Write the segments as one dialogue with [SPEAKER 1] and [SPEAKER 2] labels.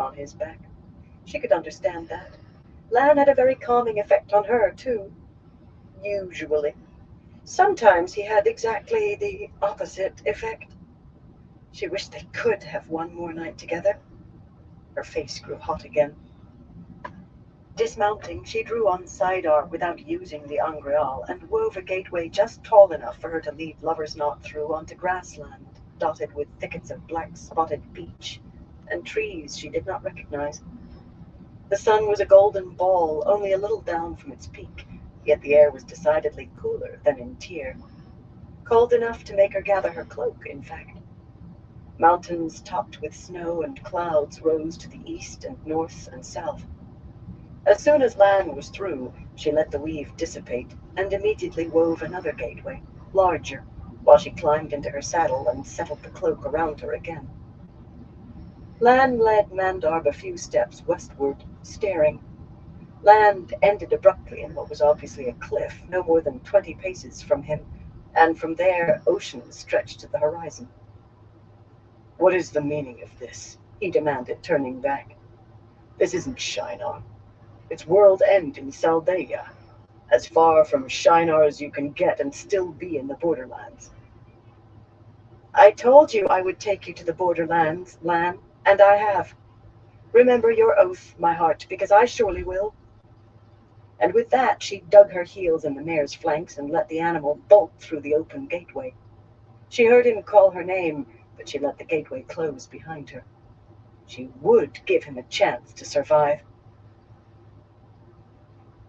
[SPEAKER 1] on his back. She could understand that. Lan had a very calming effect on her, too. Usually. Sometimes he had exactly the opposite effect. She wished they could have one more night together. Her face grew hot again. Dismounting, she drew on Sidar without using the angreal and wove a gateway just tall enough for her to lead Lover's Knot through onto grassland, dotted with thickets of black-spotted beech and trees she did not recognize. The sun was a golden ball, only a little down from its peak, yet the air was decidedly cooler than in Tyr. Cold enough to make her gather her cloak, in fact. Mountains topped with snow and clouds rose to the east and north and south. As soon as Lan was through, she let the weave dissipate and immediately wove another gateway, larger, while she climbed into her saddle and settled the cloak around her again. Lan led Mandarb a few steps westward, staring. Land ended abruptly in what was obviously a cliff, no more than 20 paces from him, and from there ocean stretched to the horizon. "What is the meaning of this?" he demanded, turning back. "This isn't Shinar. It's World End in Saldaea, as far from Shinar as you can get and still be in the borderlands." "I told you I would take you to the borderlands, Lan, and I have. Remember your oath, my heart, because I surely will." And with that she dug her heels in the mare's flanks and let the animal bolt through the open gateway. She heard him call her name, but she let the gateway close behind her. She would give him a chance to survive.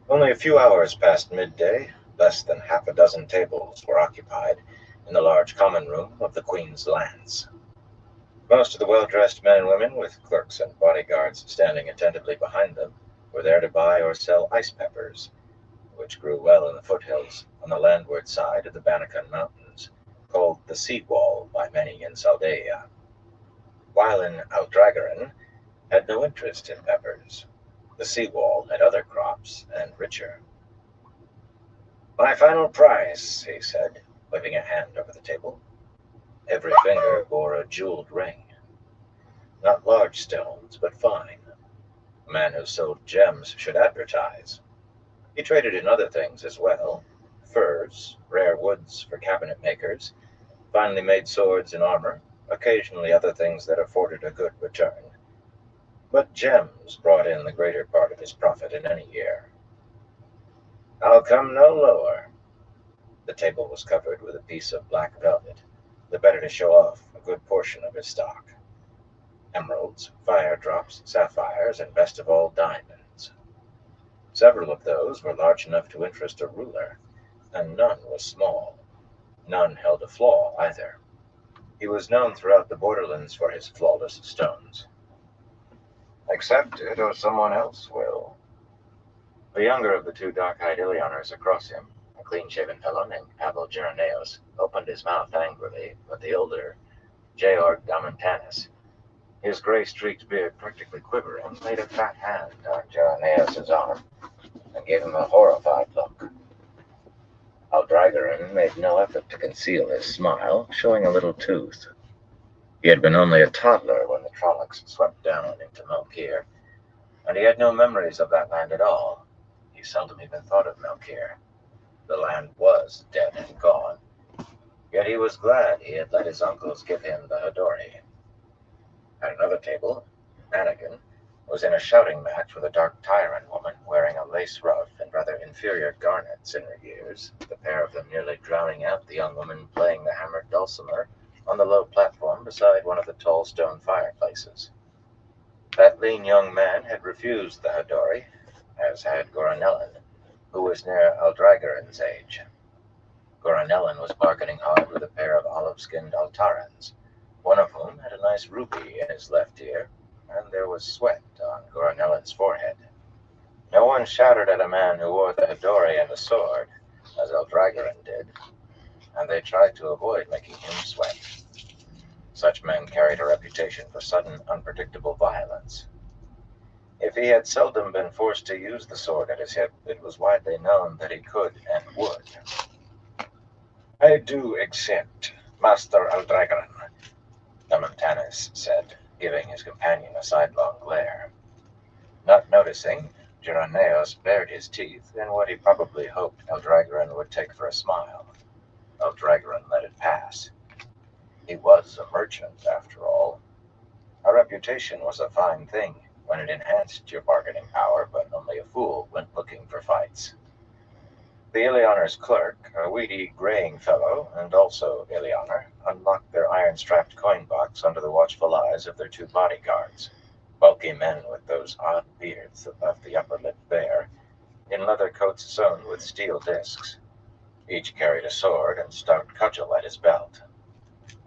[SPEAKER 2] Only a few hours past midday, less than half a dozen tables were occupied in the large common room of the Queen's Lance. Most of the well-dressed men and women, with clerks and bodyguards standing attentively behind them, were there to buy or sell ice peppers, which grew well in the foothills on the landward side of the Bannacan Mountains, called the Sea Wall by many in Saldaea, while in Aldragaran had no interest in peppers. The sea wall had other crops, and richer. "My final price," he said, waving a hand over the table. Every finger bore a jeweled ring. Not large stones, but fine. A man who sold gems should advertise. He traded in other things as well: furs, rare woods for cabinet makers, finely made swords and armor, occasionally other things that afforded a good return. But gems brought in the greater part of his profit in any year. "I'll come no lower." The table was covered with a piece of black velvet, the better to show off a good portion of his stock. Emeralds, fire drops, sapphires, and best of all, diamonds. Several of those were large enough to interest a ruler, and none was small. None held a flaw, either. He was known throughout the borderlands for his flawless stones. "Accept it, or someone else will." The younger of the two dark-eyed Ilioners across him, a clean-shaven fellow named Pavel Geraneos, opened his mouth angrily, but the older, Georg Damantanis, his gray-streaked beard practically quivering, laid a fat hand on Geraneos' arm and gave him a horrified look. Aldragaran made no effort to conceal his smile, showing a little tooth. He had been only a toddler when the Trollocs swept down into Melkir, and he had no memories of that land at all. He seldom even thought of Melkir. The land was dead and gone. Yet he was glad he had let his uncles give him the Hadori. At another table, Anakin was in a shouting match with a dark Tyran woman wearing a lace ruff and rather inferior garnets in her ears, the pair of them nearly drowning out the young woman playing the hammered dulcimer on the low platform beside one of the tall stone fireplaces. That lean young man had refused the Hadori, as had Goranellan, who was near Aldragaran's age. Goranellan was bargaining hard with a pair of olive-skinned Altarans, one of whom had a nice ruby in his left ear, and there was sweat on Goranellan's forehead. No one shouted at a man who wore the Hadori and a sword, as Aldragaran did, and they tried to avoid making him sweat. Such men carried a reputation for sudden, unpredictable violence. If he had seldom been forced to use the sword at his hip, it was widely known that he could and would. "I do accept, Master Aldragaran," Damantanis said, giving his companion a sidelong glare. Not noticing, Geraneos bared his teeth in what he probably hoped Eldragoran would take for a smile. Eldragoran let it pass. He was a merchant, after all. A reputation was a fine thing when it enhanced your bargaining power, but only a fool went looking for fights. The Ilianor's clerk, a weedy, graying fellow, and also Ilianor, unlocked their iron-strapped coin box under the watchful eyes of their two bodyguards, bulky men with those odd beards that left the upper lip bare, in leather coats sewn with steel discs. Each carried a sword and stout cudgel at his belt.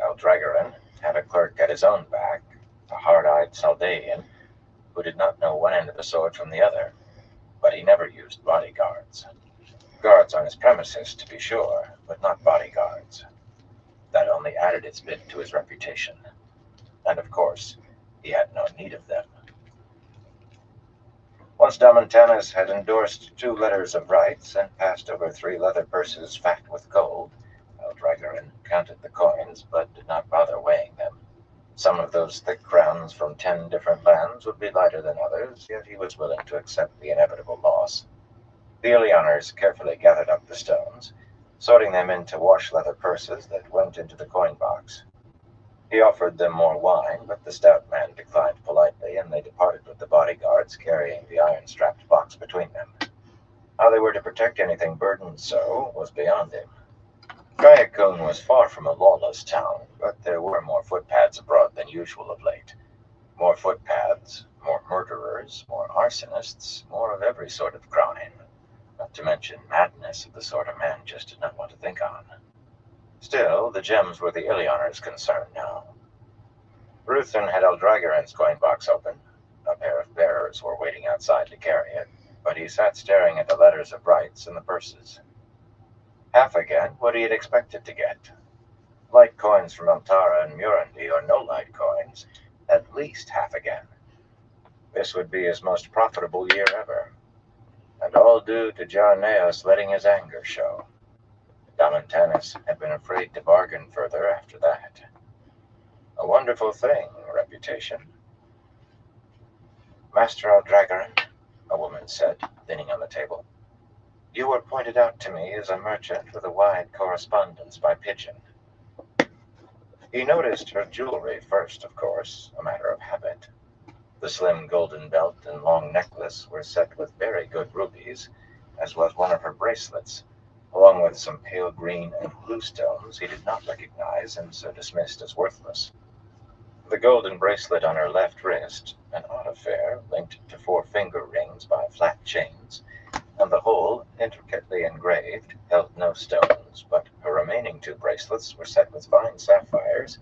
[SPEAKER 2] Eldragoran had a clerk at his own back, a hard-eyed Saldaean, who did not know one end of the sword from the other, but he never used bodyguards. Guards on his premises, to be sure, but not bodyguards. That only added its bit to his reputation. And of course, he had no need of them. Once Damontanus had endorsed 2 letters of rights and passed over 3 leather purses fat with gold, Eldragoran counted the coins, but did not bother weighing them. Some of those thick crowns from 10 different lands would be lighter than others, yet he was willing to accept the inevitable loss. The Ilianors carefully gathered up the stones, sorting them into wash-leather purses that went into the coin box. He offered them more wine, but the stout man declined politely, and they departed with the bodyguards, carrying the iron-strapped box between them. How they were to protect anything burdened so was beyond him. Kayakun was far from a lawless town, but there were more footpads abroad than usual of late. More footpads, more murderers, more arsonists, more of every sort of crime. Not to mention madness of the sort a man just did not want to think on. Still, the gems were the Ilianor's concern now. Ruthen had Eldragoran's coin box open. A pair of bearers were waiting outside to carry it, but he sat staring at the letters of rights and the purses. Half again what he had expected to get. Light coins from Altara and Murandi, or no light coins, at least half again. This would be his most profitable year ever. And all due to Geraneos letting his anger show. Damontanus had been afraid to bargain further after that. A wonderful thing, reputation. Master Eldragoran, a woman said, leaning on the table, you were pointed out to me as a merchant with a wide correspondence by pigeon. He noticed her jewelry first, of course, a matter of habit. The slim golden belt and long necklace were set with very good rubies, as was one of her bracelets, along with some pale green and blue stones he did not recognize and so dismissed as worthless. The golden bracelet on her left wrist, an odd affair linked to 4 finger rings by flat chains, and the whole, intricately engraved, held no stones, but her remaining 2 bracelets were set with fine sapphires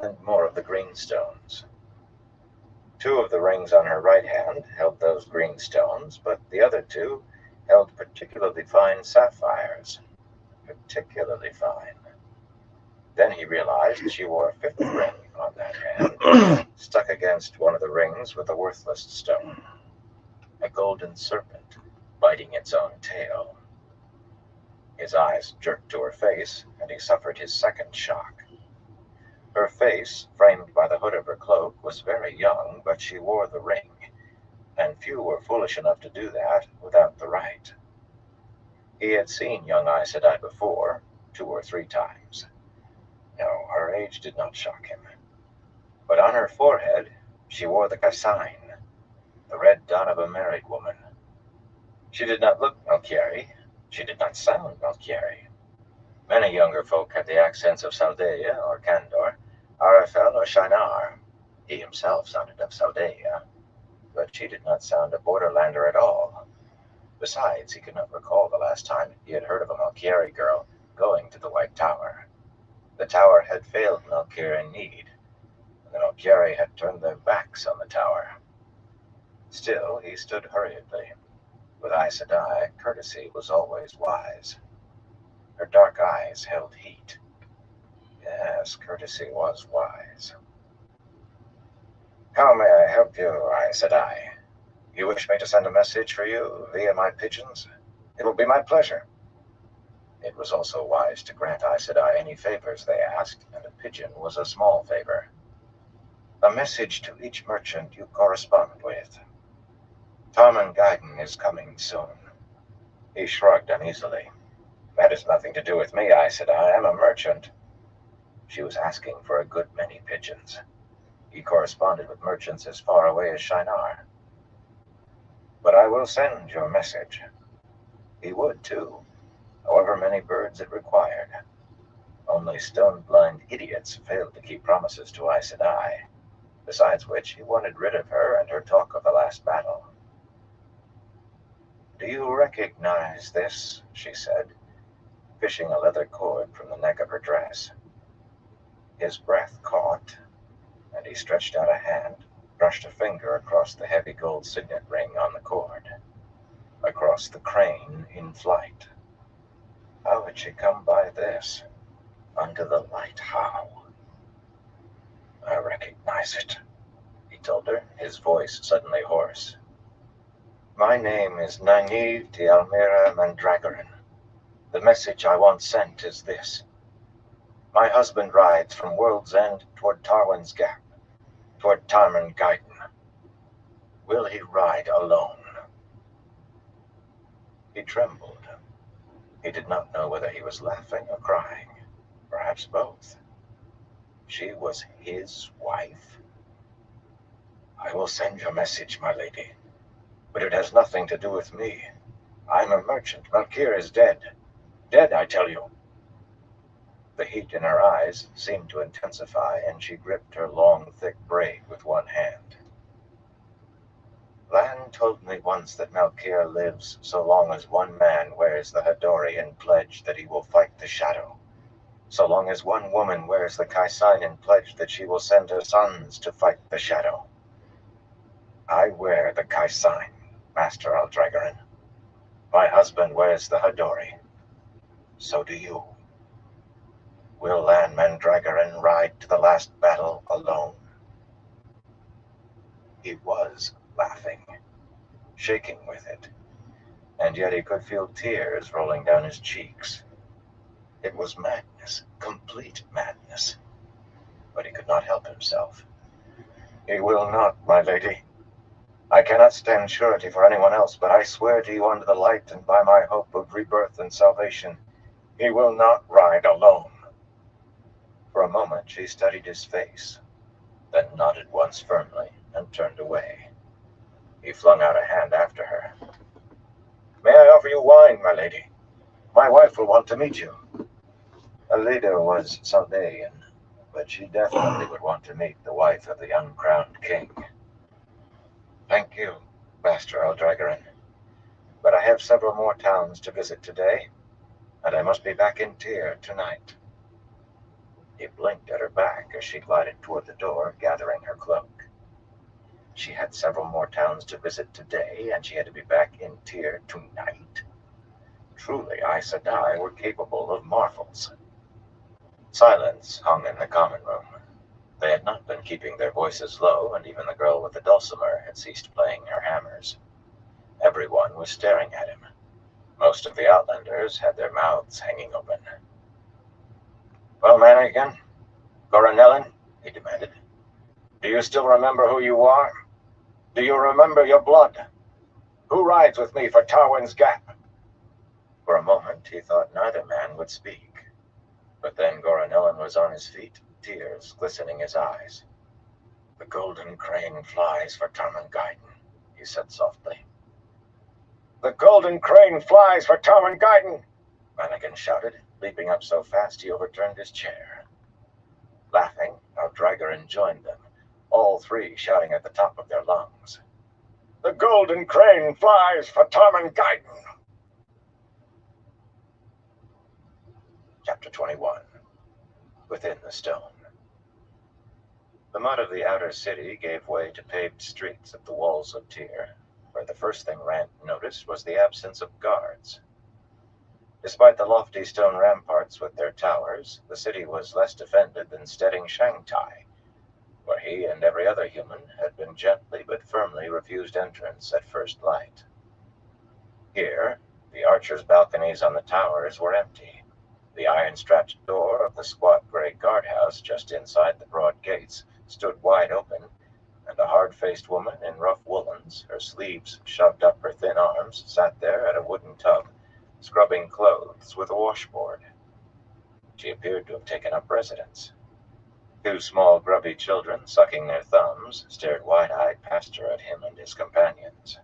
[SPEAKER 2] and more of the green stones. 2 of the rings on her right hand held those green stones, but the other 2 held particularly fine sapphires. Particularly fine. Then he realized she wore a 5th ring on that hand, stuck against one of the rings with a worthless stone. A golden serpent, biting its own tail. His eyes jerked to her face, and he suffered his second shock. Her face, framed by the hood of her cloak, was very young, but she wore the ring, and few were foolish enough to do that without the right. He had seen young Aes Sedai before, 2 or 3 times. No, her age did not shock him. But on her forehead she wore the Kassain, the red dot of a married woman. She did not look Melchieri. She did not sound Melchieri. Many younger folk had the accents of Saldaea or Kandor, Arafel or Shinar. He himself sounded of Saldaea, but she did not sound a borderlander at all. Besides, he could not recall the last time he had heard of a Melchieri girl going to the White Tower. The tower had failed Melchieri in need, and the Melchieri had turned their backs on the tower. Still, he stood hurriedly. With Aes Sedai, courtesy was always wise. Her dark eyes held heat. Yes, courtesy was wise. How may I help you, Aes Sedai? You wish me to send a message for you via my pigeons? It will be my pleasure. It was also wise to grant Aes Sedai any favors they asked, and a pigeon was a small favor. A message to each merchant you correspond with. Tarman Gaiden is coming soon. He shrugged uneasily. That has nothing to do with me, I said. I am a merchant. She was asking for a good many pigeons. He corresponded with merchants as far away as Shinar. But I will send your message. He would, too, however many birds it required. Only stone-blind idiots failed to keep promises to Aes Sedai. Besides which, he wanted rid of her and her talk of the last battle. Do you recognize this? She said, fishing a leather cord from the neck of her dress. His breath caught, and he stretched out a hand, brushed a finger across the heavy gold signet ring on the cord, across the crane in flight. How had she come by this? Under the light, how? I recognize it, he told her, his voice suddenly hoarse. My name is Nynaeve de Almira Mandragoran. The message I want sent is this. My husband rides from World's End toward Tarwan's Gap, toward Tarman Gaiden. Will he ride alone? He trembled. He did not know whether he was laughing or crying, perhaps both. She was his wife. I will send your message, my lady, but it has nothing to do with me. I'm a merchant. Malkir is dead. Dead, I tell you. The heat in her eyes seemed to intensify, and she gripped her long, thick braid with one hand. Lan told me once that Malkir lives so long as one man wears the Hadori in pledge that he will fight the Shadow, so long as one woman wears the Kaisign in pledge that she will send her sons to fight the Shadow. I wear the Kaisign, Master Aldragoran. My husband wears the Hadori. So do you. Will Lan Mandragoran ride to the last battle alone? He was laughing, shaking with it, and yet he could feel tears rolling down his cheeks. It was madness, complete madness, but he could not help himself. He will not, my lady. I cannot stand surety for anyone else, but I swear to you under the light and by my hope of rebirth and salvation, he will not ride alone. For a moment she studied his face, then nodded once firmly and turned away. He flung out a hand after her. May I offer you wine, my lady? My wife will want to meet you. Alida was Saldaean, but she definitely would want to meet the wife of the uncrowned king. Thank you, Master Aldragoran, but I have several more towns to visit today, and I must be back in Tyr tonight. He blinked at her back as she glided toward the door, gathering her cloak. She had several more towns to visit today, and she had to be back in Tyr tonight. Truly, Aes Sedai were capable of marvels. Silence hung in the common room. They had not been keeping their voices low, and even the girl with the dulcimer had ceased playing her hammers. Everyone was staring at him. Most of the Outlanders had their mouths hanging open. Well, Mannigan, Goranellin, he demanded, do you still remember who you are? Do you remember your blood? Who rides with me for Tarwan's Gap? For a moment he thought neither man would speak. But then Goranellin was on his feet, tears glistening his eyes. The golden crane flies for Tarman Gaiden, he said softly. The golden crane flies for Tarman Gaiden, Mannigan shouted, leaping up so fast he overturned his chair. Laughing, Aldragoran joined them, all three shouting at the top of their lungs. The golden crane flies for Tarman Gaiden! Chapter 21. Within the Stone. The mud of the outer city gave way to paved streets at the walls of Tyr, where the first thing Rand noticed was the absence of guards. Despite the lofty stone ramparts with their towers, the city was less defended than Stedding Shangtai, where he and every other human had been gently but firmly refused entrance at first light. Here, the archers' balconies on the towers were empty. The iron-strapped door of the squat gray guardhouse just inside the broad gates stood wide open, and a hard-faced woman in rough woolens, her sleeves shoved up her thin arms, sat there at a wooden tub, scrubbing clothes with a washboard. She appeared to have taken up residence. Two small grubby children, sucking their thumbs, stared wide-eyed past her at him and his companions.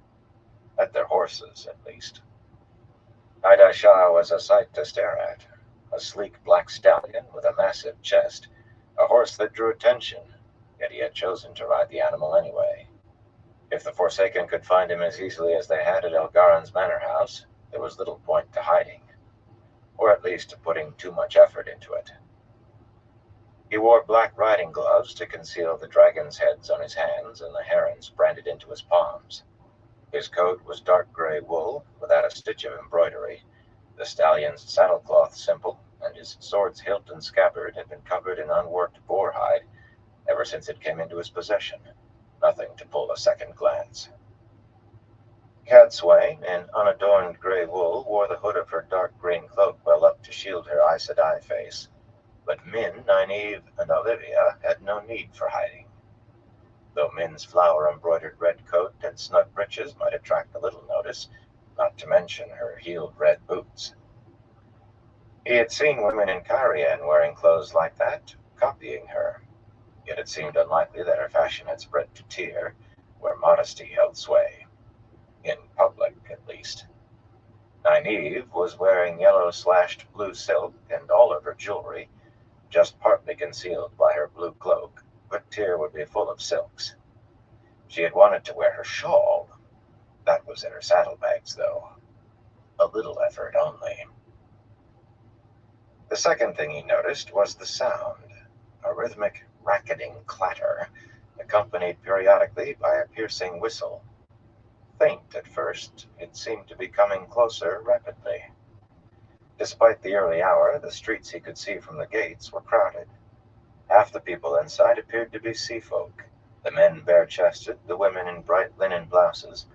[SPEAKER 2] At their horses, at least. Ida Shah was a sight to stare at. A sleek black stallion with a massive chest, a horse that drew attention, yet he had chosen to ride the animal anyway. If the Forsaken could find him as easily as they had at Elgaren's manor house, there was little point to hiding, or at least to putting too much effort into it. He wore black riding gloves to conceal the dragon's heads on his hands and the herons branded into his palms. His coat was dark gray wool, without a stitch of embroidery, the stallion's saddlecloth simple, and his sword's hilt and scabbard had been covered in unworked boar hide ever since it came into his possession. Nothing to pull a second glance. Cadsway, in unadorned gray wool, wore the hood of her dark green cloak well up to shield her Aes Sedai face, but Min, Nynaeve, and Olivia had no need for hiding. Though Min's flower-embroidered red coat and snug breeches might attract a little notice, not to mention her heeled red boots. He had seen women in Cairhien wearing clothes like that, copying her, yet it seemed unlikely that her fashion had spread to Tyr, where modesty held sway. In public, at least. Nynaeve was wearing yellow-slashed blue silk, and all of her jewelry, just partly concealed by her blue cloak, but Tyr would be full of silks. She had wanted to wear her shawl. That was in her saddlebags, though. A little effort only. The second thing he noticed was the sound, a rhythmic, racketing clatter, accompanied periodically by a piercing whistle. Faint at first, it seemed to be coming closer rapidly. Despite the early hour, the streets he could see from the gates were crowded. Half the people inside appeared to be sea folk, the men bare-chested, the women in bright linen blouses,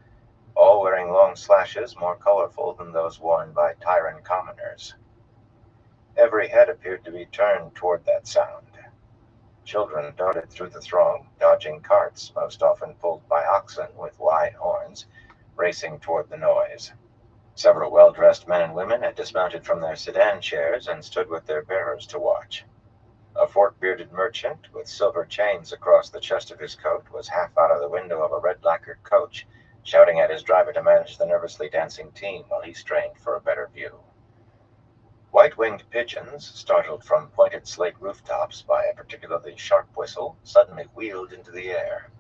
[SPEAKER 2] all wearing long slashes more colorful than those worn by Tyran commoners. Every head appeared to be turned toward that sound. Children darted through the throng, dodging carts most often pulled by oxen with wide horns, racing toward the noise. Several well-dressed men and women had dismounted from their sedan chairs and stood with their bearers to watch. A fork-bearded merchant, with silver chains across the chest of his coat, was half out of the window of a red-lacquered coach, shouting at his driver to manage the nervously dancing team while he strained for a better view. White-winged pigeons, startled from pointed slate rooftops by a particularly sharp whistle, suddenly wheeled into the air,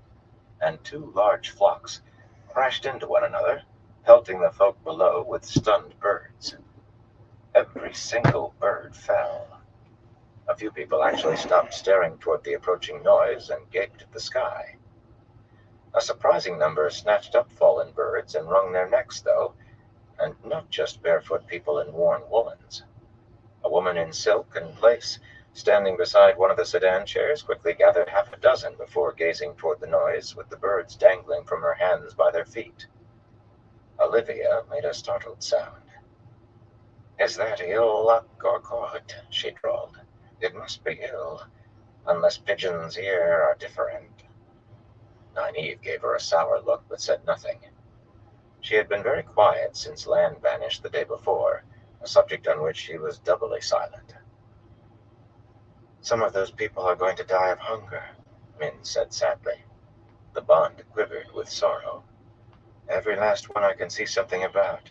[SPEAKER 2] and two large flocks crashed into one another, pelting the folk below with stunned birds. Every single bird fell. A few people actually stopped staring toward the approaching noise and gaped at the sky. A surprising number snatched up fallen birds and wrung their necks, though, and not just barefoot people in worn woolens. A woman in silk and lace, standing beside one of the sedan chairs, quickly gathered half a dozen before gazing toward the noise, with the birds dangling from her hands by their feet. Olivia made a startled sound. "Is that ill luck or good?" she drawled. "It must be ill, unless pigeons here are different." Nynaeve gave her a sour look, but said nothing. She had been very quiet since Lan vanished the day before, a subject on which she was doubly silent. "Some of those people are going to die of hunger," Min said sadly. The bond quivered with sorrow. "Every last one I can see something about."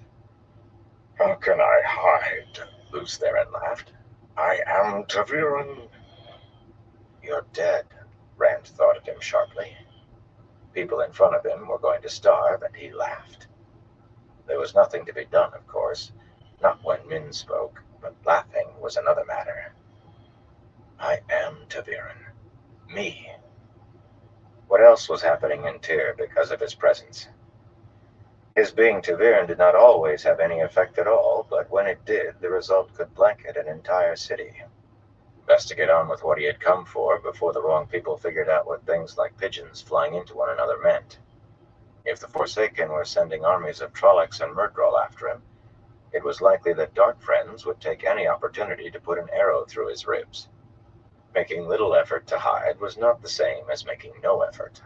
[SPEAKER 2] "How can I hide?" Luce Theron laughed. "I am Taviran." "You're dead," Rand thought at him sharply. People in front of him were going to starve, and he laughed. There was nothing to be done, of course, not when Min spoke, but laughing was another matter. "I am Taviran. Me." What else was happening in Tyr because of his presence? His being Taviran did not always have any effect at all, but when it did, the result could blanket an entire city. Best to get on with what he had come for before the wrong people figured out what things like pigeons flying into one another meant. If the Forsaken were sending armies of Trollocs and Myrddraal after him, it was likely that Dark Friends would take any opportunity to put an arrow through his ribs. Making little effort to hide was not the same as making no effort.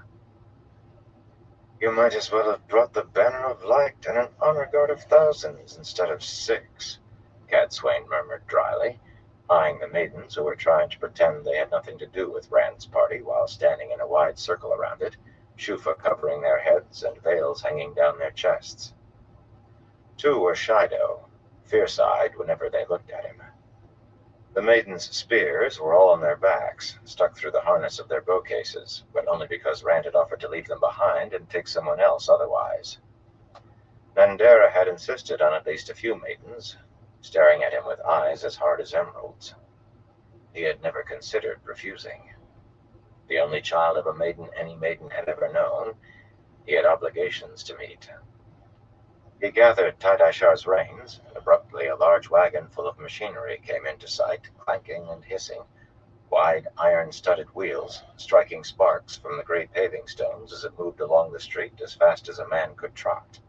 [SPEAKER 2] "You might as well have brought the banner of light and an honor guard of thousands instead of 6, Cadswain murmured dryly, eyeing the maidens who were trying to pretend they had nothing to do with Rand's party while standing in a wide circle around it, shufa covering their heads and veils hanging down their chests. 2 were shy, though, fierce-eyed whenever they looked at him. The maidens' spears were all on their backs, stuck through the harness of their bow cases, but only because Rand had offered to leave them behind and take someone else otherwise. Nandera had insisted on at least a few maidens, staring at him with eyes as hard as emeralds. He had never considered refusing. The only child of a maiden any maiden had ever known, he had obligations to meet. He gathered Tidishar's reins, and abruptly a large wagon full of machinery came into sight, clanking and hissing, wide iron-studded wheels striking sparks from the gray paving stones as it moved along the street as fast as a man could trot.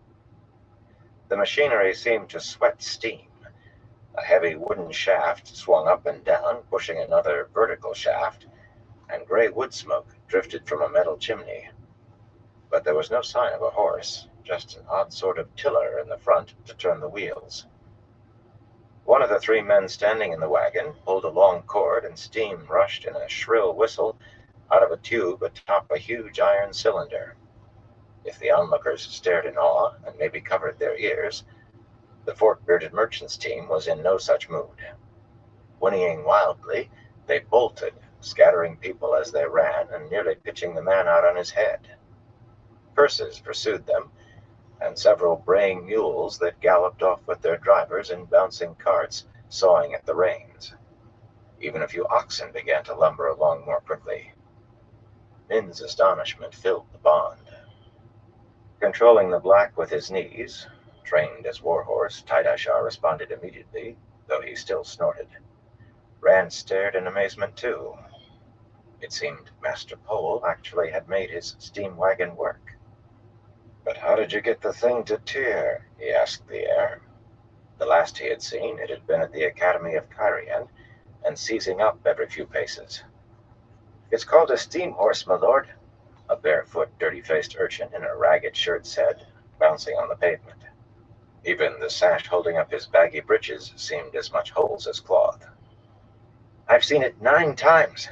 [SPEAKER 2] The machinery seemed to sweat steam. A heavy wooden shaft swung up and down, pushing another vertical shaft, and gray wood smoke drifted from a metal chimney. But there was no sign of a horse, just an odd sort of tiller in the front to turn the wheels. One of the 3 men standing in the wagon pulled a long cord, and steam rushed in a shrill whistle out of a tube atop a huge iron cylinder. If the onlookers stared in awe and maybe covered their ears, the fork-bearded merchant's team was in no such mood. Whinnying wildly, they bolted, scattering people as they ran and nearly pitching the man out on his head. Curses pursued them, and several braying mules that galloped off with their drivers in bouncing carts, sawing at the reins. Even a few oxen began to lumber along more quickly. Min's astonishment filled the bond. Controlling the black with his knees, trained as warhorse, Tidishar responded immediately, though he still snorted. Rand stared in amazement too. It seemed Master Pole actually had made his steam wagon work. "But how did you get the thing to tear?" he asked the heir. The last he had seen, it had been at the Academy of Kyrian, and seizing up every few paces. "It's called a steam horse, my lord," a barefoot, dirty-faced urchin in a ragged shirt said, bouncing on the pavement. Even the sash holding up his baggy breeches seemed as much holes as cloth. "I've seen it 9 times.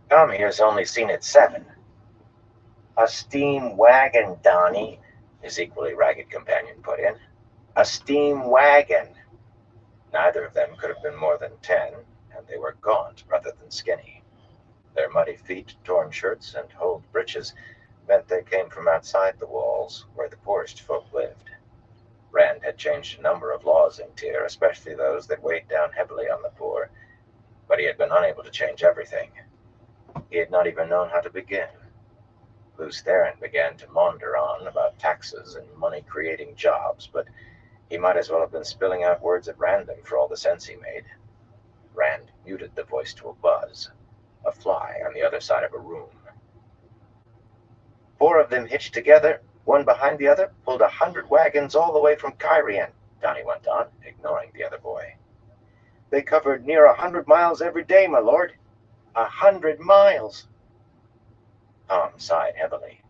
[SPEAKER 2] Tom here's only seen it 7. "A steam wagon, Donnie," his equally ragged companion put in. "A steam wagon." Neither of them could have been more than 10, and they were gaunt rather than skinny. Their muddy feet, torn shirts, and holed breeches meant they came from outside the walls, where the poorest folk lived. Rand had changed a number of laws in Tyr, especially those that weighed down heavily on the poor, but he had been unable to change everything. He had not even known how to begin. Luce Theron began to maunder on about taxes and money-creating jobs, but he might as well have been spilling out words at random for all the sense he made. Rand muted the voice to a buzz, a fly on the other side of a room. 4 of them hitched together, one behind the other, pulled 100 wagons all the way from Kyrian," Donnie went on, ignoring the other boy. "They covered near 100 miles every day, my lord. 100 miles!" Tom sighed heavily.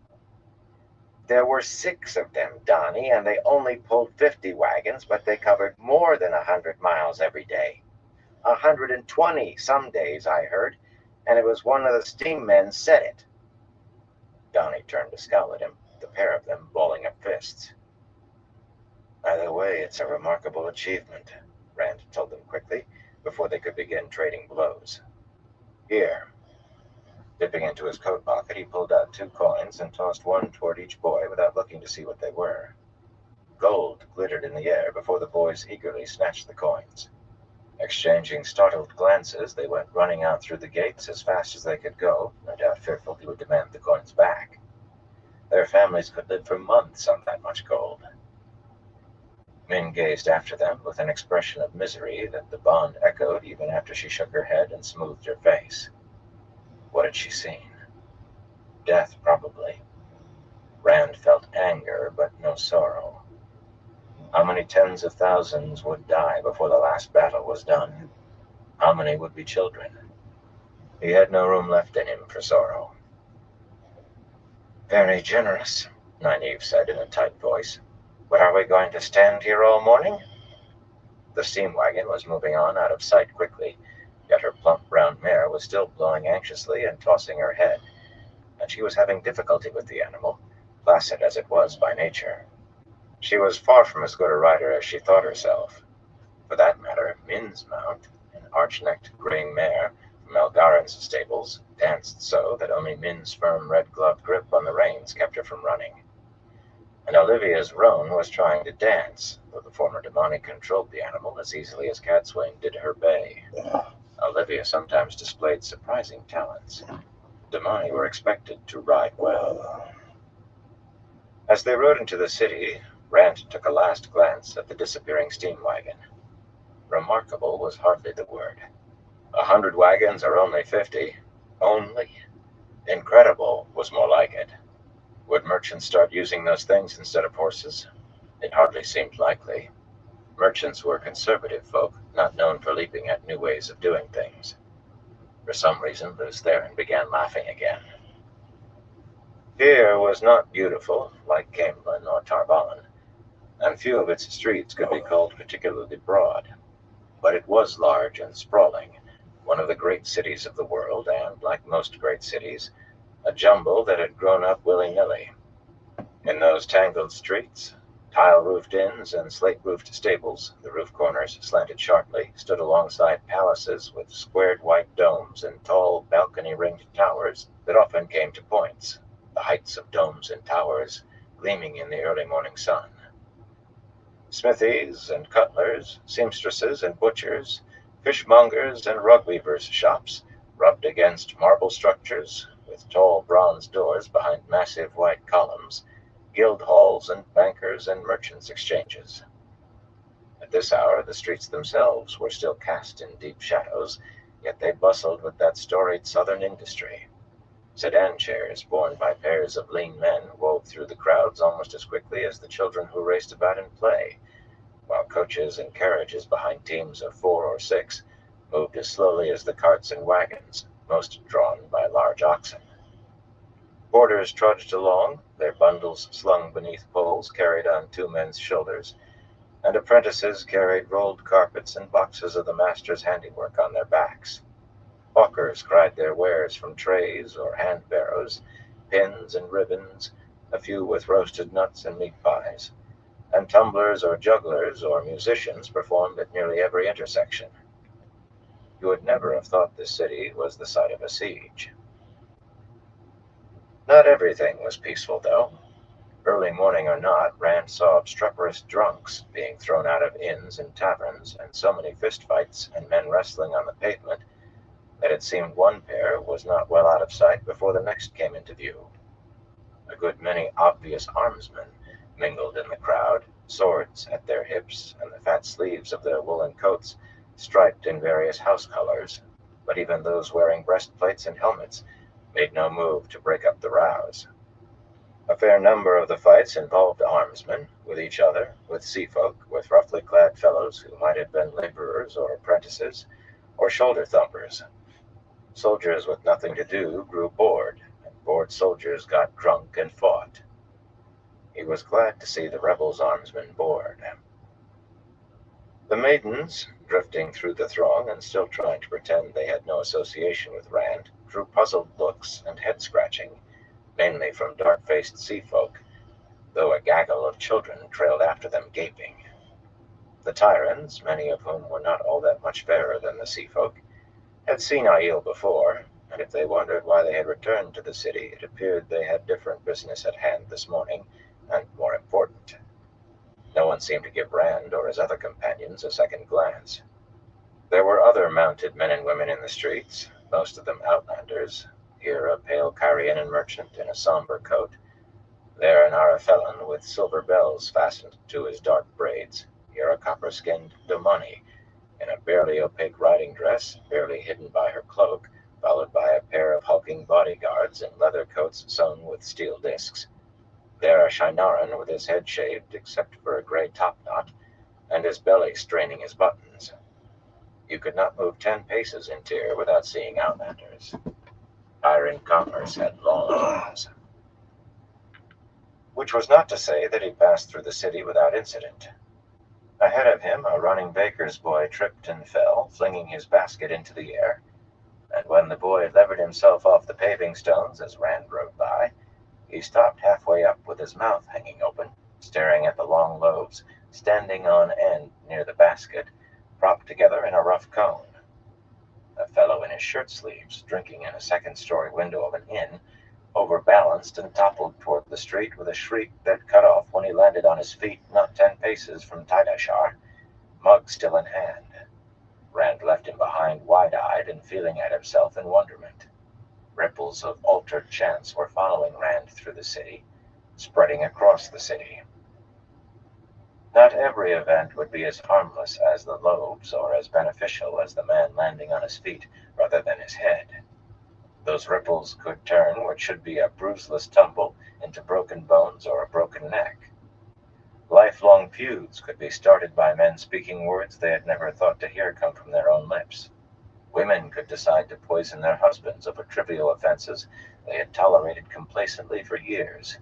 [SPEAKER 2] "There were 6 of them, Donnie, and they only pulled 50 wagons, but they covered more than 100 miles every day. 120 some days, I heard, and it was one of the steam men said it." Donnie turned to scowl at him, the pair of them balling up fists. "Either way, it's a remarkable achievement," Rand told them quickly, before they could begin trading blows. "Here." Dipping into his coat pocket, he pulled out 2 coins and tossed one toward each boy without looking to see what they were. Gold glittered in the air before the boys eagerly snatched the coins. Exchanging startled glances, they went running out through the gates as fast as they could go, no doubt fearful he would demand the coins back. Their families could live for months on that much gold. Min gazed after them with an expression of misery that the bond echoed even after she shook her head and smoothed her face. What had she seen? Death, probably. Rand felt anger, but no sorrow. How many tens of thousands would die before the last battle was done? How many would be children? He had no room left in him for sorrow. Very generous, Nynaeve said in a tight voice. But are we going to stand here all morning? The steam wagon was moving on out of sight quickly, yet her plump brown mare was still blowing anxiously and tossing her head, and she was having difficulty with the animal, placid as it was by nature. She was far from as good a rider as she thought herself. For that matter, Min's mount, an arch-necked graying mare from Elgaren's stables, danced so that only Min's firm red-gloved grip on the reins kept her from running. And Olivia's roan was trying to dance, though the former Damani controlled the animal as easily as Catswain did her bay. Olivia sometimes displayed surprising talents. Damani were expected to ride well. As they rode into the city, Rand took a last glance at the disappearing steam wagon. Remarkable was hardly the word. 100 wagons are only 50. Only. Incredible was more like it. Would merchants start using those things instead of horses? It hardly seemed likely. Merchants were conservative folk, not known for leaping at new ways of doing things. For some reason, Luce Theron began laughing again. Here was not beautiful, like Camelin or Tarvalon, and few of its streets could be called particularly broad. But it was large and sprawling, one of the great cities of the world, and, like most great cities, a jumble that had grown up willy-nilly. In those tangled streets, tile-roofed inns and slate-roofed stables, the roof corners slanted sharply, stood alongside palaces with squared white domes and tall balcony-ringed towers that often came to points, the heights of domes and towers gleaming in the early morning sun. Smithies and cutlers, seamstresses and butchers, fishmongers and rug-weavers' shops rubbed against marble structures with tall bronze doors behind massive white columns, guild halls and bankers' and merchants' exchanges. At this hour the streets themselves were still cast in deep shadows, yet they bustled with that storied southern industry. Sedan chairs borne by pairs of lean men wove through the crowds almost as quickly as the children who raced about in play, while coaches and carriages behind teams of 4 or 6 moved as slowly as the carts and wagons, most drawn by large oxen. Porters trudged along, their bundles slung beneath poles carried on 2 men's shoulders, and apprentices carried rolled carpets and boxes of the master's handiwork on their backs. Hawkers cried their wares from trays or hand barrows, pins and ribbons, a few with roasted nuts and meat pies, and tumblers or jugglers or musicians performed at nearly every intersection. You would never have thought this city was the site of a siege. Not everything was peaceful, though. Early morning or not, Rand saw obstreperous drunks being thrown out of inns and taverns, and so many fistfights and men wrestling on the pavement that it seemed one pair was not well out of sight before the next came into view. A good many obvious armsmen mingled in the crowd, swords at their hips and the fat sleeves of their woolen coats striped in various house colors, but even those wearing breastplates and helmets made no move to break up the rows. A fair number of the fights involved armsmen, with each other, with sea-folk, with roughly clad fellows who might have been laborers or apprentices, or shoulder-thumpers. Soldiers with nothing to do grew bored, and bored soldiers got drunk and fought. He was glad to see the rebels' armsmen bored. The maidens, drifting through the throng and still trying to pretend they had no association with Rand, drew puzzled looks and head-scratching, mainly from dark-faced sea-folk, though a gaggle of children trailed after them gaping. The Tyrants, many of whom were not all that much fairer than the sea-folk, had seen Aiel before, and if they wondered why they had returned to the city, it appeared they had different business at hand this morning, and more important. No one seemed to give Rand or his other companions a second glance. There were other mounted men and women in the streets, most of them outlanders, here a pale Carianan merchant in a somber coat, there an Arafellan with silver bells fastened to his dark braids, here a copper-skinned Domani, in a barely opaque riding dress, barely hidden by her cloak, followed by a pair of hulking bodyguards in leather coats sewn with steel discs. There a Shinaran with his head shaved except for a gray topknot, and his belly straining his buttons. You could not move 10 paces in Tyr without seeing outlanders. Iron commerce had laws. Which was not to say that he passed through the city without incident. Ahead of him, a running baker's boy tripped and fell, flinging his basket into the air, and when the boy levered himself off the paving stones as Rand rode by, he stopped halfway up with his mouth hanging open, staring at the long loaves standing on end near the basket, propped together in a rough cone. A fellow in his shirt sleeves, drinking in a second-story window of an inn, overbalanced and toppled toward the street with a shriek that cut off when he landed on his feet not 10 paces from Tidashar, mug still in hand. Rand left him behind, wide-eyed and feeling at himself in wonderment. Ripples of altered chance were following Rand through the city, spreading across the city. Not every event would be as harmless as the loaves or as beneficial as the man landing on his feet rather than his head. Those ripples could turn what should be a bruiseless tumble into broken bones or a broken neck. Lifelong feuds could be started by men speaking words they had never thought to hear come from their own lips. Women could decide to poison their husbands over trivial offenses they had tolerated complacently for years.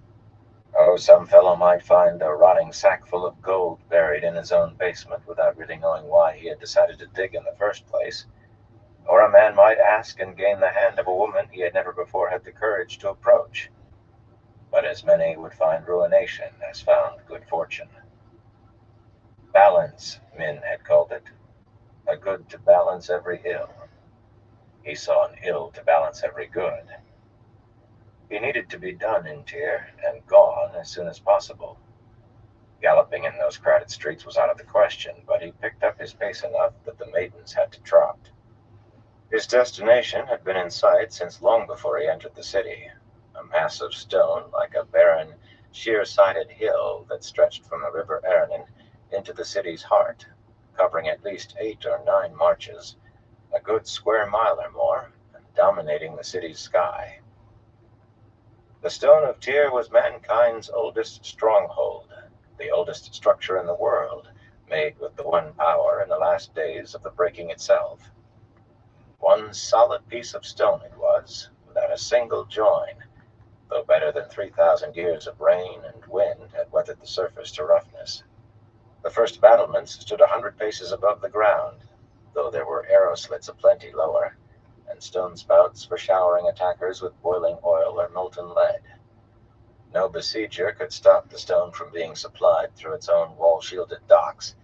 [SPEAKER 2] Oh, some fellow might find a rotting sack full of gold buried in his own basement without really knowing why he had decided to dig in the first place. Or a man might ask and gain the hand of a woman he had never before had the courage to approach. But as many would find ruination as found good fortune. Balance, Min had called it. A good to balance every ill. He saw an ill to balance every good. He needed to be done in Tyr and gone as soon as possible. Galloping in those crowded streets was out of the question, but he picked up his pace enough that the maidens had to trot. His destination had been in sight since long before he entered the city, a mass of stone like a barren, sheer-sided hill that stretched from the river Aranin into the city's heart, covering at least 8 or 9 marches, a good square mile or more, and dominating the city's sky. The stone of Tyr was mankind's oldest stronghold, the oldest structure in the world, made with the one power in the last days of the breaking itself. One solid piece of stone it was, without a single join, though better than 3,000 years of rain and wind had weathered the surface to roughness. The first battlements stood 100 paces above the ground, though there were arrow slits aplenty lower, and stone spouts for showering attackers with boiling oil or molten lead. No besieger could stop the stone from being supplied through its own wall-shielded docks,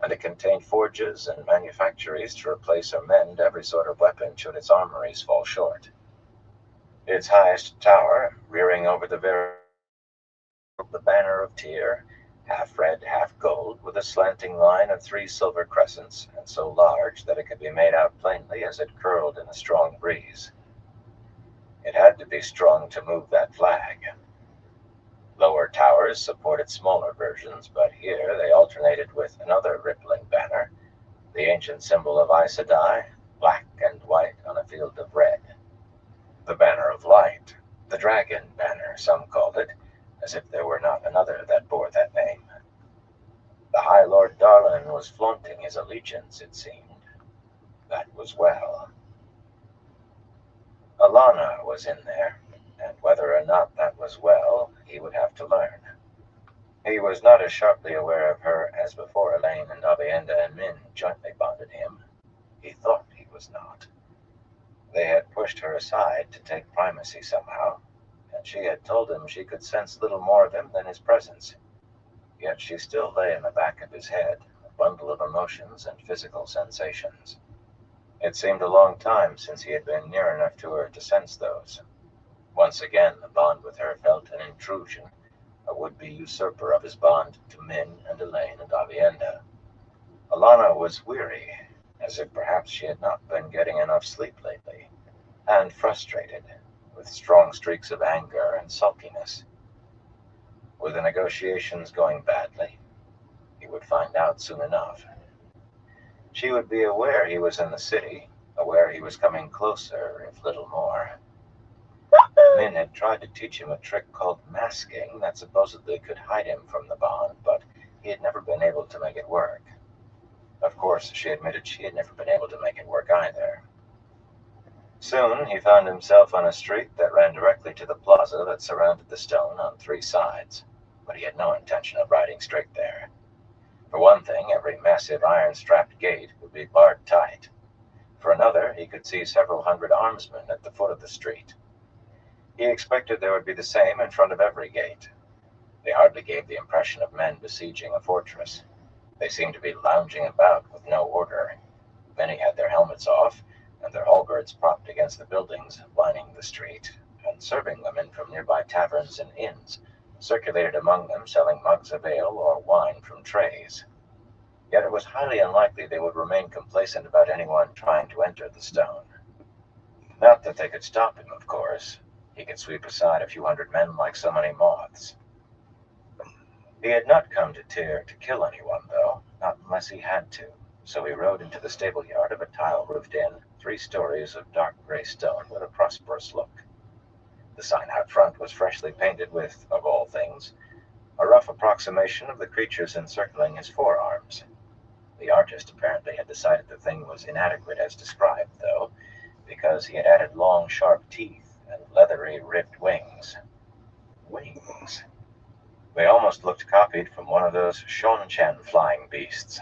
[SPEAKER 2] and it contained forges and manufactories to replace or mend every sort of weapon should its armories fall short. Its highest tower, rearing over the very the banner of Tyr, half red, half gold, with a slanting line of 3 silver crescents, and so large that it could be made out plainly as it curled in a strong breeze. It had to be strong to move that flag. Lower towers supported smaller versions, but here they alternated with another rippling banner, the ancient symbol of Aes Sedai, black and white on a field of red. The banner of light, the dragon banner, some called it, as if there were not another that bore that name. The High Lord Darlin was flaunting his allegiance, it seemed. That was well. Alana was in there, and whether or not that was well, he would have to learn. He was not as sharply aware of her as before Elaine and Avienda and Min jointly bonded him. He thought he was not. They had pushed her aside to take primacy somehow, and she had told him she could sense little more of him than his presence. Yet she still lay in the back of his head, a bundle of emotions and physical sensations. It seemed a long time since he had been near enough to her to sense those. Once again the bond with her felt an intrusion, a would-be usurper of his bond to Min and Elaine and Avienda. Alana was weary, as if perhaps she had not been getting enough sleep lately, and frustrated, with strong streaks of anger and sulkiness. Were the negotiations going badly? He would find out soon enough. She would be aware he was in the city, aware he was coming closer, if little more. Min had tried to teach him a trick called masking that supposedly could hide him from the bond, but he had never been able to make it work. Of course, she admitted she had never been able to make it work either. Soon he found himself on a street that ran directly to the plaza that surrounded the stone on three sides, but he had no intention of riding straight there. For one thing, every massive iron-strapped gate would be barred tight. For another, he could see several hundred armsmen at the foot of the street. He expected there would be the same in front of every gate. They hardly gave the impression of men besieging a fortress. They seemed to be lounging about with no order. Many had their helmets off, and their halberds propped against the buildings lining the street, and serving women from nearby taverns and inns circulated among them selling mugs of ale or wine from trays. Yet it was highly unlikely they would remain complacent about anyone trying to enter the stone. Not that they could stop him, of course. He could sweep aside a few hundred men like so many moths. He had not come to Tyr to kill anyone, though, not unless he had to, so he rode into the stable yard of a tile-roofed inn, 3 stories of dark gray stone with a prosperous look. The sign out front was freshly painted with, of all things, a rough approximation of the creatures encircling his forearms. The artist apparently had decided the thing was inadequate as described, though, because he had added long, sharp teeth and leathery, ribbed wings. Wings? They almost looked copied from one of those Shonchan flying beasts.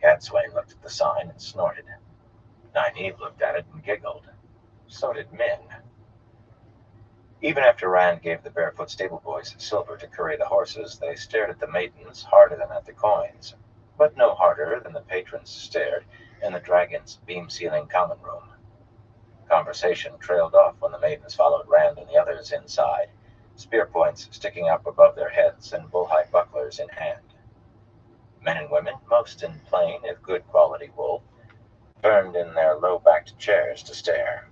[SPEAKER 2] Gadswain looked at the sign and snorted. Nynaeve looked at it and giggled. So did Min. Even after Rand gave the barefoot stable boys silver to curry the horses, they stared at the maidens harder than at the coins, but no harder than the patrons stared in the dragon's beam-ceiling common room. Conversation trailed off when the maidens followed Rand and the others inside, spear points sticking up above their heads and bullhide bucklers in hand. Men and women, most in plain if good quality wool, turned in their low-backed chairs to stare.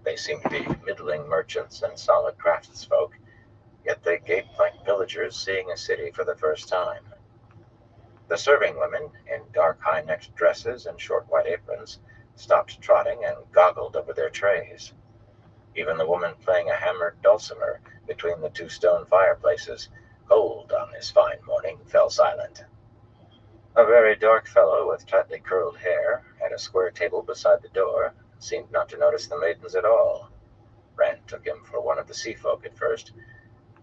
[SPEAKER 2] They seemed to be middling merchants and solid craftsfolk, yet they gaped like villagers seeing a city for the first time. The serving women, in dark high-necked dresses and short white aprons, stopped trotting and goggled over their trays. Even the woman playing a hammered dulcimer between the 2 stone fireplaces, cold on this fine morning, fell silent. A very dark fellow with tightly curled hair, at a square table beside the door, seemed not to notice the maidens at all. Rand took him for one of the sea folk at first,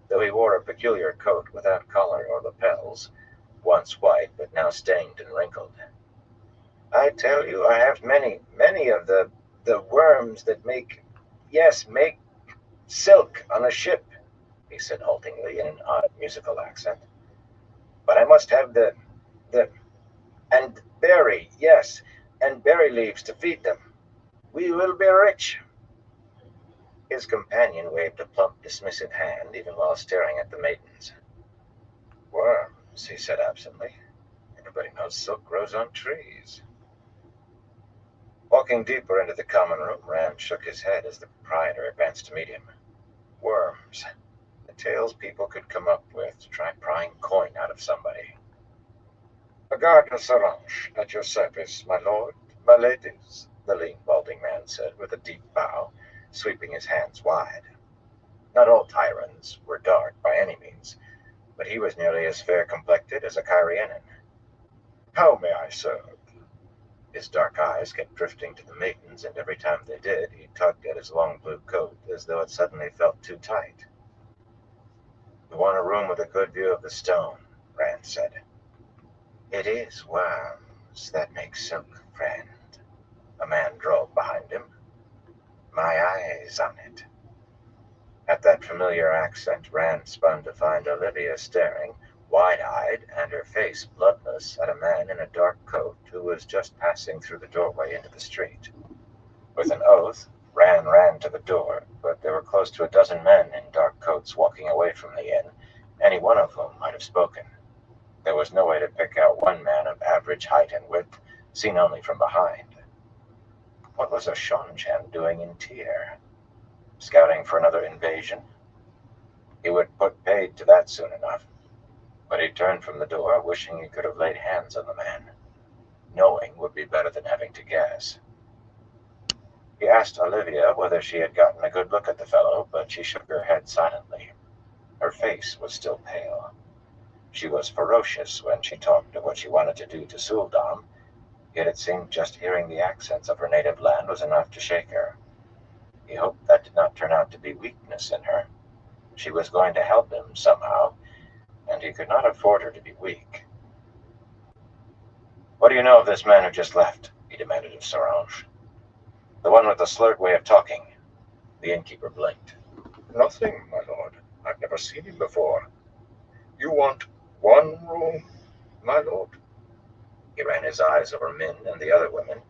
[SPEAKER 2] though he wore a peculiar coat without collar or lapels, once white but now stained and wrinkled. "I tell you, I have many of the worms that make silk on a ship," he said haltingly in an odd musical accent. "But I must have the and yes, and berry leaves to feed them. We will be rich." His companion waved a plump, dismissive hand, even while staring at the maidens. "Worms," he said absently. "Everybody knows silk grows on trees." Walking deeper into the common room, Rand shook his head as the proprietor advanced to meet him. Worms. The tales people could come up with to try prying coin out of somebody. "A garden sarange at your service, my lord, my ladies," the lean, balding man said with a deep bow, sweeping his hands wide. Not all Tyrans were dark by any means, but he was nearly as fair-complected as a Kyrianan. "How may I serve?" His dark eyes kept drifting to the maidens, and every time they did, he tugged at his long blue coat as though it suddenly felt too tight. "You want a room with a good view of the stone," Rand said. "It is worms that make silk, friend," a man drawled behind him. "My eyes on it." At that familiar accent, Rand spun to find Olivia staring, wide-eyed and her face bloodless, at a man in a dark coat who was just passing through the doorway into the street. With an oath, Rand ran to the door, but there were close to a dozen men in dark coats walking away from the inn, any one of whom might have spoken. There was no way to pick out one man of average height and width, seen only from behind. What was a Shonchan doing in Tyr? Scouting for another invasion? He would put paid to that soon enough. But he turned from the door, wishing he could have laid hands on the man. Knowing would be better than having to guess. He asked Olivia whether she had gotten a good look at the fellow, but she shook her head silently. Her face was still pale. She was ferocious when she talked of what she wanted to do to Suldam, Yet it seemed just hearing the accents of her native land was enough to shake her. He hoped that did not turn out to be weakness in her. She was going to help him somehow, and he could not afford her to be weak. "What do you know of this man who just left?" he demanded of Sorange. "The one with the slurred way of talking." The innkeeper blinked. "Nothing, my lord. I've never seen him before. You want one room, my lord?" He ran his eyes over Min and the other women,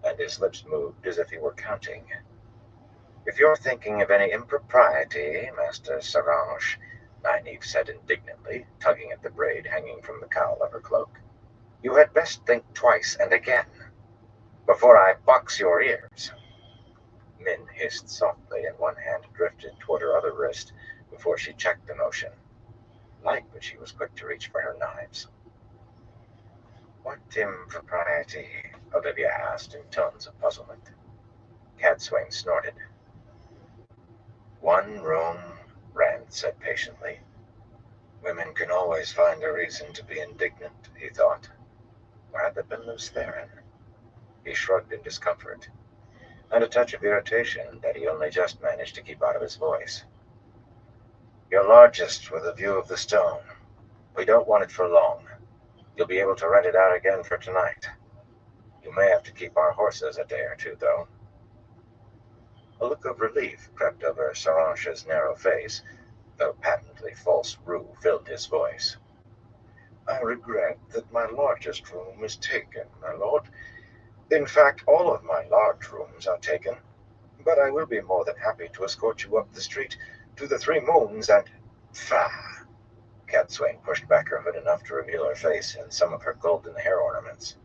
[SPEAKER 2] and his lips moved as if he were counting. "If you're thinking of any impropriety, Master Sorange," Nynaeve said indignantly, tugging at the braid hanging from the cowl of her cloak, "you had best think twice and again, before I box your ears." Min hissed softly, and one hand drifted toward her other wrist before she checked the motion. Light, but she was quick to reach for her knives. "What impropriety?" Olivia asked in tones of puzzlement. Cadswain snorted. "One room," Rand said patiently. Women can always find a reason to be indignant, he thought. Or had that been Luce Theron? He shrugged in discomfort, and a touch of irritation that he only just managed to keep out of his voice. "Your largest with a view of the stone. We don't want it for long. You'll be able to rent it out again for tonight. You may have to keep our horses a day or two, though." A look of relief crept over Sorange's narrow face, though patently false rue filled his voice. "I regret that my largest room is taken, my lord. In fact, all of my large rooms are taken. But I will be more than happy to escort you up the street to the Three Moons and—" "Pah!" Cadswain pushed back her hood enough to reveal her face and some of her golden hair ornaments.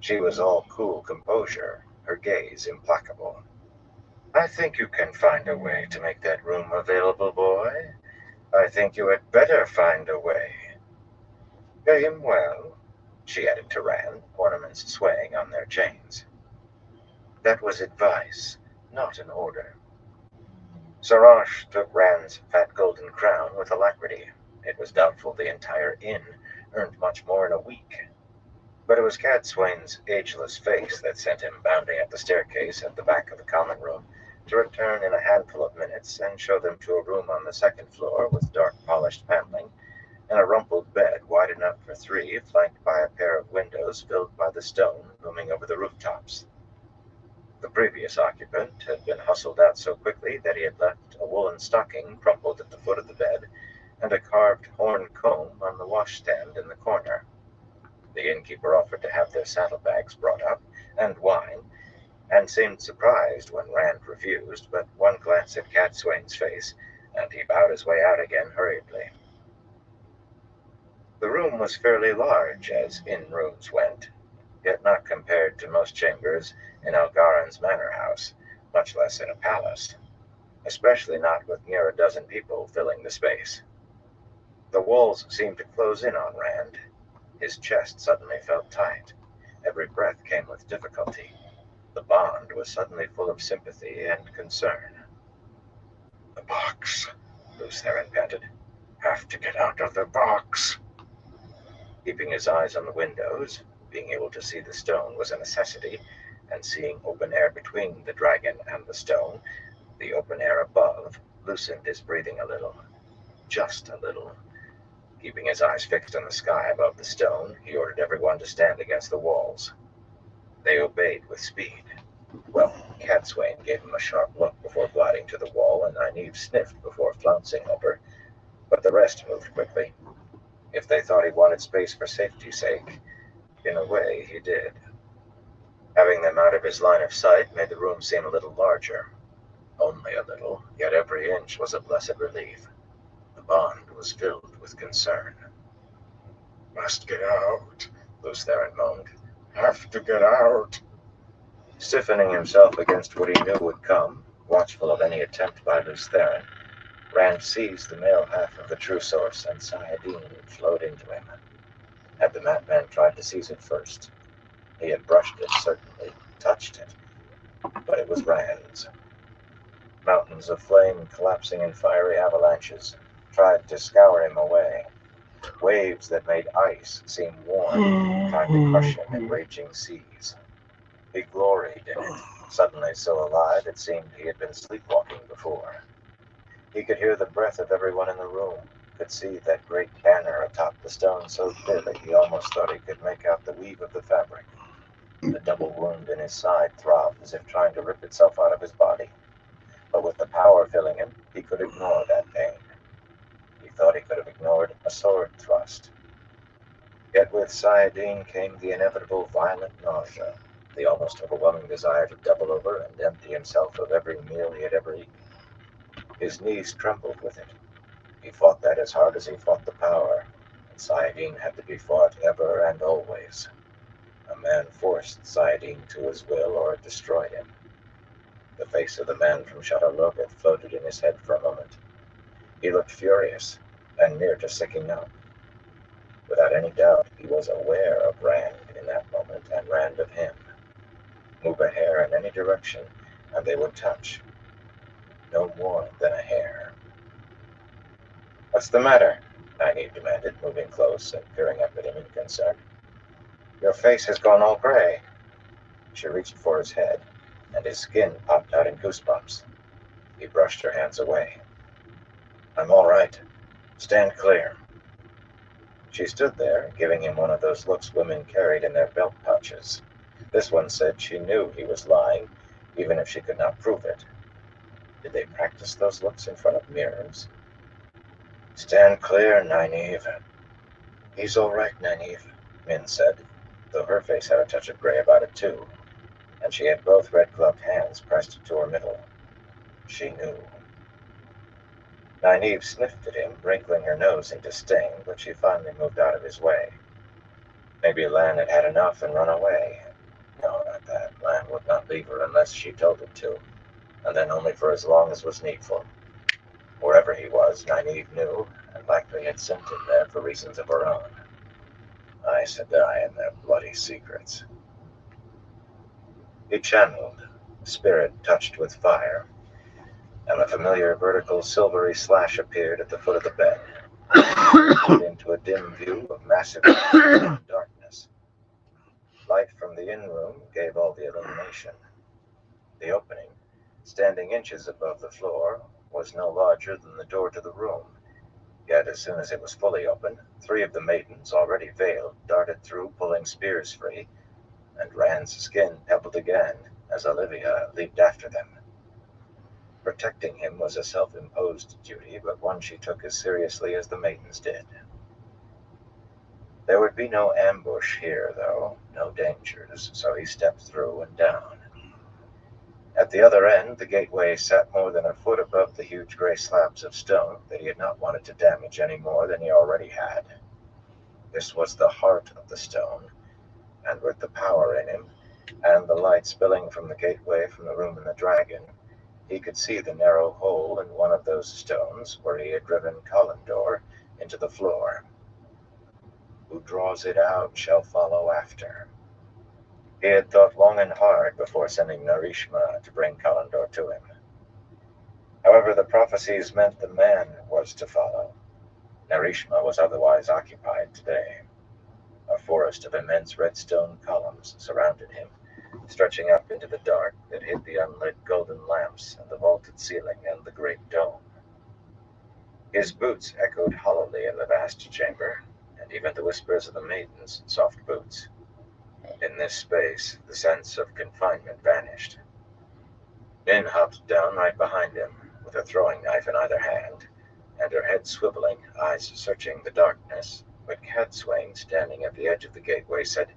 [SPEAKER 2] She was all cool composure, her gaze implacable. "I think you can find a way to make that room available, boy. I think you had better find a way. Pay him well," she added to Rand, ornaments swaying on their chains. That was advice, not an order. Sorange took Rand's fat golden crown with alacrity. It was doubtful the entire inn earned much more in a week. But it was Cadswain's ageless face that sent him bounding up the staircase at the back of the common room, to return in a handful of minutes and show them to a room on the second floor with dark polished paneling and a rumpled bed wide enough for three, flanked by a pair of windows filled by the stone looming over the rooftops. The previous occupant had been hustled out so quickly that he had left a woolen stocking crumpled at the foot of the bed and a carved horn comb on the washstand in the corner. The innkeeper offered to have their saddlebags brought up, and wine, and seemed surprised when Rand refused, but one glance at Cadswain's face, and he bowed his way out again hurriedly. The room was fairly large, as inn rooms went, yet not compared to most chambers in Algaren's manor house, much less in a palace, especially not with near a dozen people filling the space. The walls seemed to close in on Rand. His chest suddenly felt tight. Every breath came with difficulty. The bond was suddenly full of sympathy and concern. "The box," Luce Theron panted. "Have to get out of the box." Keeping his eyes on the windows, being able to see the stone was a necessity, and seeing open air between the dragon and the stone, the open air above, loosened his breathing a little. Just a little. Keeping his eyes fixed on the sky above the stone, he ordered everyone to stand against the walls. They obeyed with speed. Well, Cadswain gave him a sharp look before gliding to the wall, and Nynaeve sniffed before flouncing over, but the rest moved quickly. If they thought he wanted space for safety's sake, in a way he did. Having them out of his line of sight made the room seem a little larger. Only a little, yet every inch was a blessed relief. The bond was filled with concern. "Must get out," Luce Theron moaned. "Have to get out." Stiffening himself against what he knew would come, watchful of any attempt by Luce Theron, Rand seized the male half of the true source, and Sayadine flowed into him. Had the madman tried to seize it first? He had brushed it, certainly, touched it, but it was Rand's. Mountains of flame collapsing in fiery avalanches tried to scour him away. waves that made ice seem warm, trying to crush him in raging seas. He gloried in it, suddenly so alive it seemed he had been sleepwalking before. He could hear the breath of everyone in the room, could see that great banner atop the stone so clearly he almost thought he could make out the weave of the fabric. The double wound in his side throbbed as if trying to rip itself out of his body. But with the power filling him, he could ignore that pain. He thought he could have ignored a sword thrust. Yet with Sayadine came the inevitable violent nausea, the almost overwhelming desire to double over and empty himself of every meal he had ever eaten. His knees trembled with it. He fought that as hard as he fought the power, and Sayadine had to be fought ever and always. A man forced Sayadine to his will, or it destroyed him. The face of the man from Chateau Logat floated in his head for a moment. He looked furious, and near to sicking up. Without any doubt, he was aware of Rand in that moment, and Rand of him. Move a hair in any direction, and they would touch. No more than a hair. "What's the matter?" Nynaeve demanded, moving close and peering up at him in concern. "Your face has gone all gray." She reached for his head, and his skin popped out in goosebumps. He brushed her hands away. "I'm all right. Stand clear." She stood there, giving him one of those looks women carried in their belt pouches. This one said she knew he was lying, even if she could not prove it. Did they practice those looks in front of mirrors? "Stand clear, Nynaeve." "He's all right, Nynaeve," Min said, though her face had a touch of gray about it too, and she had both red-gloved hands pressed to her middle. She knew. Nynaeve sniffed at him, wrinkling her nose in disdain, but she finally moved out of his way. Maybe Lan had had enough and run away. No, not that. Lan would not leave her unless she told it to, and then only for as long as was needful. Wherever he was, Nynaeve knew, and likely had sent him there for reasons of her own. Aes Sedai and their bloody secrets. He channeled, spirit touched with fire, and a familiar vertical silvery slash appeared at the foot of the bed, into a dim view of massive darkness. Light from the in-room gave all the illumination. The opening, standing inches above the floor, was no larger than the door to the room. Yet as soon as it was fully open, 3 of the maidens, already veiled, darted through, pulling spears free, and Rand's skin pebbled again as Olivia leaped after them. Protecting him was a self-imposed duty, but one she took as seriously as the maidens did. There would be no ambush here, though, no dangers, so he stepped through and down. At the other end, the gateway sat more than a foot above the huge gray slabs of stone that he had not wanted to damage any more than he already had. This was the heart of the stone, and with the power in him, and the light spilling from the gateway from the room in the dragon, he could see the narrow hole in one of those stones where he had driven Kalendor into the floor. Who draws it out shall follow after. He had thought long and hard before sending Narishma to bring Kalendor to him. However, the prophecies meant the man was to follow. Narishma was otherwise occupied today. A forest of immense red stone columns surrounded him, stretching up into the dark that hid the unlit golden lamps and the vaulted ceiling and the great dome. His boots echoed hollowly in the vast chamber, and even the whispers of the maidens' soft boots. In this space, the sense of confinement vanished. Min hopped down right behind him, with a throwing knife in either hand, and her head swiveling, eyes searching the darkness, but Cadswain, standing at the edge of the gateway, said,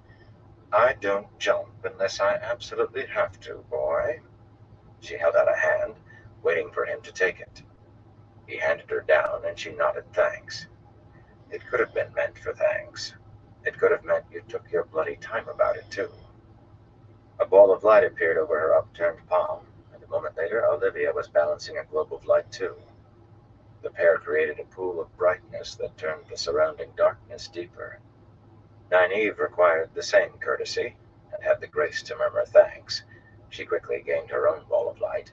[SPEAKER 2] "I don't jump unless I absolutely have to, boy." She held out a hand, waiting for him to take it. He handed her down, and she nodded thanks. It could have been meant for thanks. It could have meant you took your bloody time about it, too. A ball of light appeared over her upturned palm, and a moment later Olivia was balancing a globe of light, too. The pair created a pool of brightness that turned the surrounding darkness deeper. Nynaeve required the same courtesy, and had the grace to murmur thanks. She quickly gained her own ball of light.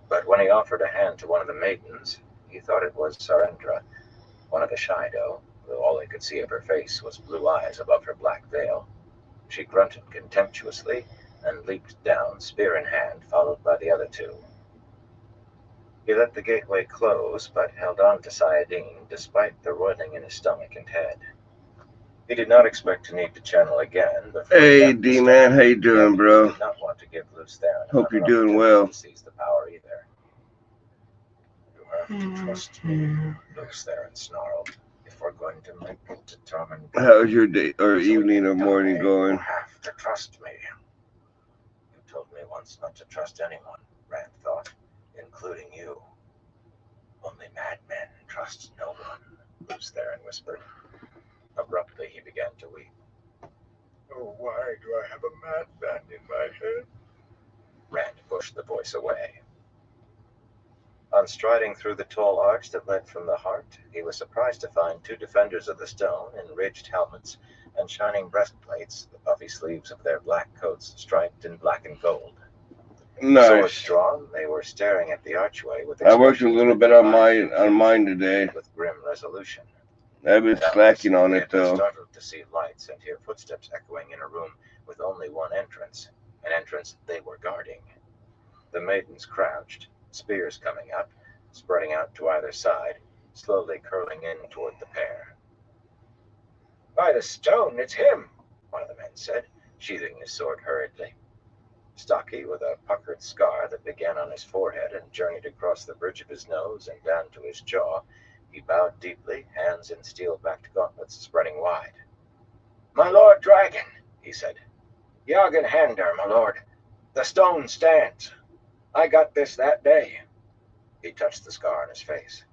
[SPEAKER 2] But when he offered a hand to one of the maidens, he thought it was Sarendra, one of the Shido, though all they could see of her face was blue eyes above her black veil. She grunted contemptuously and leaped down, spear in hand, followed by the other two. He let the gateway close, but held on to Sayadine, despite the roiling in his stomach and head. He did not expect to need to channel again before
[SPEAKER 3] Hey, D-Man, how you doing, bro?
[SPEAKER 2] He did not want to give Luce Theron
[SPEAKER 3] Hope you're
[SPEAKER 2] another
[SPEAKER 3] doing
[SPEAKER 2] opportunity
[SPEAKER 3] well.
[SPEAKER 2] to seize the power either. You have to trust me, Luce Theron snarled. If we're going to make it to Tormund,
[SPEAKER 3] How's your day or evening or morning going?
[SPEAKER 2] you have to trust me. You told me once not to trust anyone, Rand thought, including you. Only madmen trust no one, Luce Theron whispered. Abruptly, he began to weep. Oh, why do I have a madman in my head? Rand pushed the voice away. On striding through the tall arch that led from the heart, he was surprised to find two defenders of the stone in ridged helmets and shining breastplates, the puffy sleeves of their black coats striped in black and gold.
[SPEAKER 3] Nice.
[SPEAKER 2] Swords drawn, they were staring at the archway with
[SPEAKER 3] I worked a little bit on mine today.
[SPEAKER 2] With grim resolution.
[SPEAKER 3] I've been slacking on it though.
[SPEAKER 2] Startled to see lights and hear footsteps echoing in a room with only one entrance, an entrance they were guarding. The maidens crouched, spears coming up, spreading out to either side, slowly curling in toward the pair. By the stone, it's him, one of the men said, sheathing his sword hurriedly. Stocky, with a puckered scar that began on his forehead and journeyed across the bridge of his nose and down to his jaw, he bowed deeply, hands in steel-backed gauntlets spreading wide. My lord dragon, he said. Yagan Handar, my lord. The stone stands. I got this that day. He touched the scar on his face.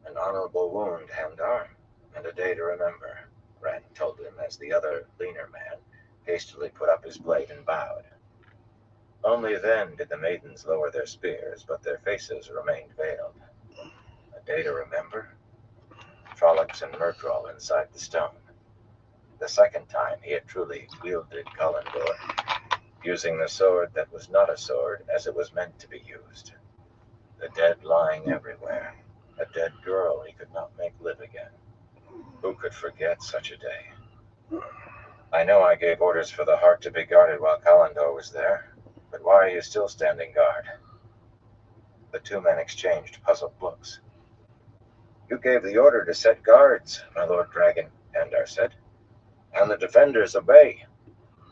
[SPEAKER 2] An honorable wound, Handar, and a day to remember, Rand told him as the other, leaner man hastily put up his blade and bowed. Only then did the maidens lower their spears, but their faces remained veiled. A day to remember? Trollocs and Murdral inside the stone. The second time he had truly wielded Kalendor, using the sword that was not a sword as it was meant to be used. The dead lying everywhere. A dead girl he could not make live again. Who could forget such a day? I know I gave orders for the heart to be guarded while Kalendor was there, but why are you still standing guard? The two men exchanged puzzled looks. You gave the order to set guards, my lord dragon, Handar said, and the defenders obey.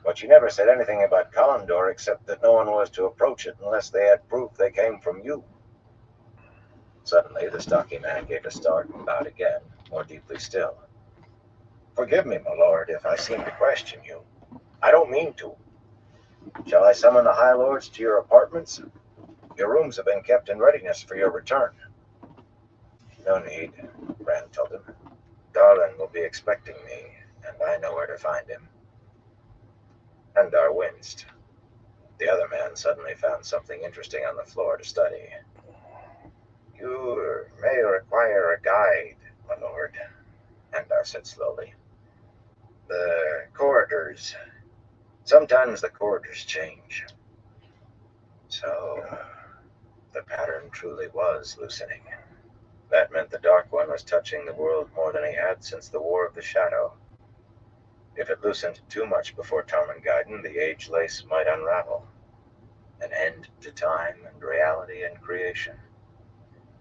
[SPEAKER 2] But you never said anything about Kalendor except that no one was to approach it unless they had proof they came from you. Suddenly, the stocky man gave a start and bowed again, more deeply still. Forgive me, my lord, if I seem to question you. I don't mean to. Shall I summon the High Lords to your apartments? Your rooms have been kept in readiness for your return. No need, Rand told him. Darlin will be expecting me, and I know where to find him. Handar winced. The other man suddenly found something interesting on the floor to study. You may require a guide, my lord, Handar said slowly. The corridors. Sometimes the corridors change. So, the pattern truly was loosening. That meant the Dark One was touching the world more than he had since the War of the Shadow. If it loosened too much before Tarmangaiden, the age lace might unravel. An end to time and reality and creation.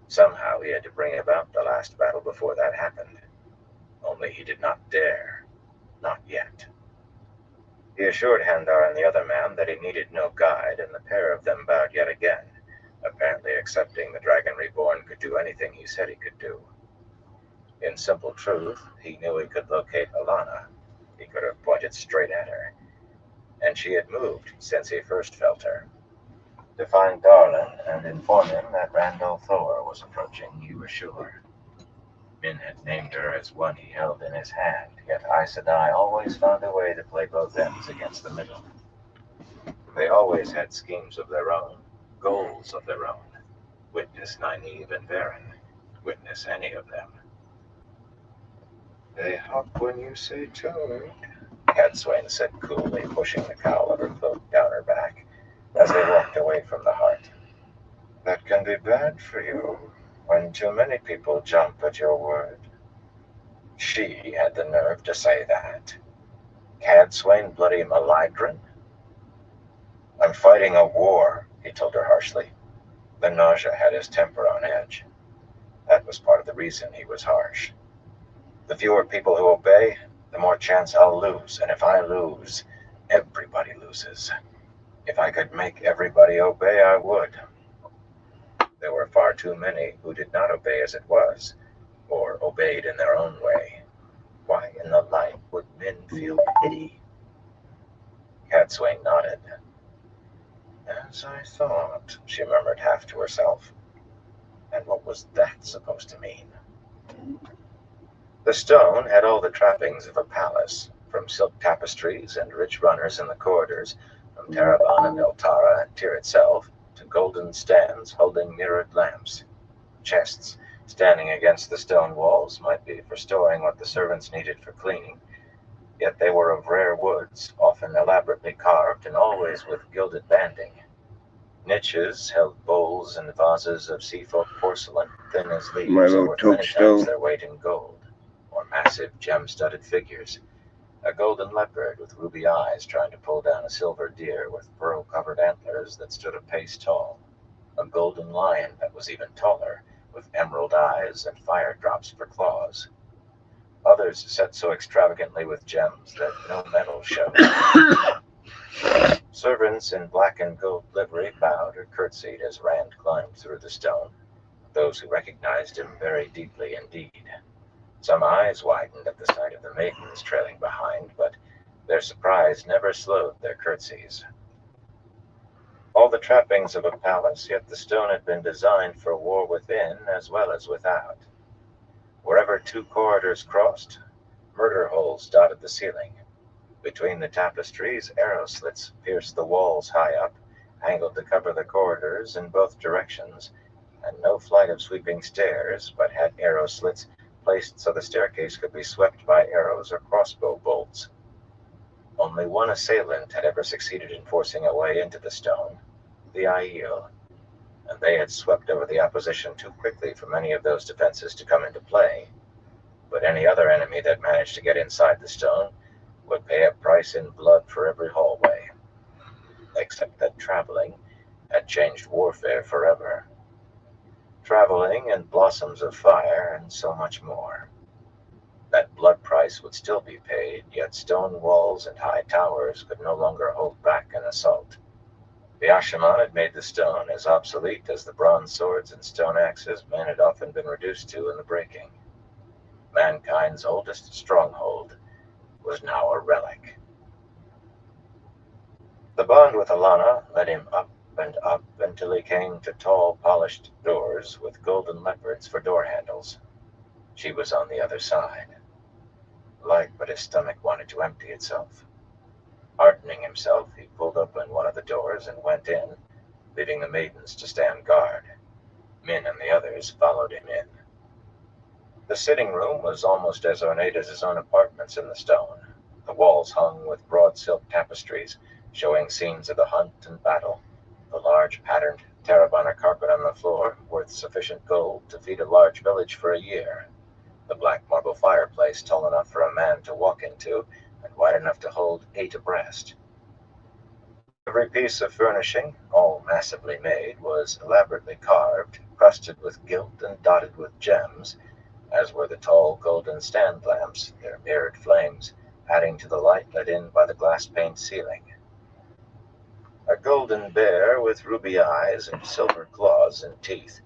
[SPEAKER 2] Somehow he had to bring about the last battle before that happened. Only he did not dare. Not yet. He assured Handar and the other man that he needed no guide, and the pair of them bowed yet again, apparently accepting the Dragon Reborn could do anything he said he could do. In simple truth, he knew he could locate Alana. He could have pointed straight at her. And she had moved since he first felt her. To find Darlin and inform him that Randall Thor was approaching, he was sure. Min had named her as one he held in his hand, yet Aes Sedai always found a way to play both ends against the middle. They always had schemes of their own, goals of their own. Witness Nynaeve and Varen. Witness any of them. They hop when you say toad, Cadswain said coolly, pushing the cowl of her cloak down her back as they walked away from the heart. That can be bad for you when too many people jump at your word. She had the nerve to say that. Cadswain bloody Maligran? I'm fighting a war, he told her harshly. The nausea had his temper on edge. That was part of the reason he was harsh. The fewer people who obey, the more chance I'll lose, and if I lose, everybody loses. If I could make everybody obey, I would. There were far too many who did not obey as it was, or obeyed in their own way. Why in the light would men feel pity? Cadswain nodded. As I thought, she murmured half to herself. And what was that supposed to mean? The stone had all the trappings of a palace, from silk tapestries and rich runners in the corridors, from Taraban and Eltara and Tyr itself, to golden stands holding mirrored lamps. Chests standing against the stone walls might be for storing what the servants needed for cleaning, yet they were of rare woods, often elaborately carved and always with gilded banding. Niches held bowls and vases of seafolk porcelain, thin as leaves,
[SPEAKER 3] My
[SPEAKER 2] and
[SPEAKER 3] little
[SPEAKER 2] worth many
[SPEAKER 3] toadstool.
[SPEAKER 2] times their weight in gold, or massive gem-studded figures. A golden leopard with ruby eyes trying to pull down a silver deer with pearl-covered antlers that stood a pace tall. A golden lion that was even taller, with emerald eyes and fire drops for claws. Others set so extravagantly with gems that no metal showed. Servants in black and gold livery bowed or curtsied as Rand climbed through the stone, those who recognized him very deeply indeed. Some eyes widened at the sight of the maidens trailing behind, but their surprise never slowed their curtsies. All the trappings of a palace, yet the stone had been designed for war within as well as without. Wherever two corridors crossed, murder holes dotted the ceiling. Between the tapestries, arrow slits pierced the walls high up, angled to cover the corridors in both directions, and no flight of sweeping stairs, but had arrow slits placed so the staircase could be swept by arrows or crossbow bolts. Only one assailant had ever succeeded in forcing a way into the stone, the Aiel, and they had swept over the opposition too quickly for many of those defenses to come into play. But any other enemy that managed to get inside the stone would pay a price in blood for every hallway. Except that traveling had changed warfare forever. Traveling and blossoms of fire and so much more. That blood price would still be paid, yet stone walls and high towers could no longer hold back an assault. The Ashaman had made the stone as obsolete as the bronze swords and stone axes men had often been reduced to in the breaking. Mankind's oldest stronghold was now a relic. The bond with Alana led him up until he came to tall, polished doors with golden leopards for door handles. She was on the other side. Light, but his stomach wanted to empty itself. Heartening himself, he pulled open one of the doors and went in, leaving the maidens to stand guard. Min and the others followed him in. The sitting room was almost as ornate as his own apartments in the stone. The walls hung with broad silk tapestries, showing scenes of the hunt and battle. The large patterned Tarabana carpet on the floor, worth sufficient gold to feed a large village for a year. The black marble fireplace tall enough for a man to walk into, and wide enough to hold 8 abreast. Every piece of furnishing, all massively made, was elaborately carved, crusted with gilt and dotted with gems, as were the tall golden stand lamps, their mirrored flames adding to the light let in by the glass-paned ceiling. A golden bear with ruby eyes and silver claws and teeth,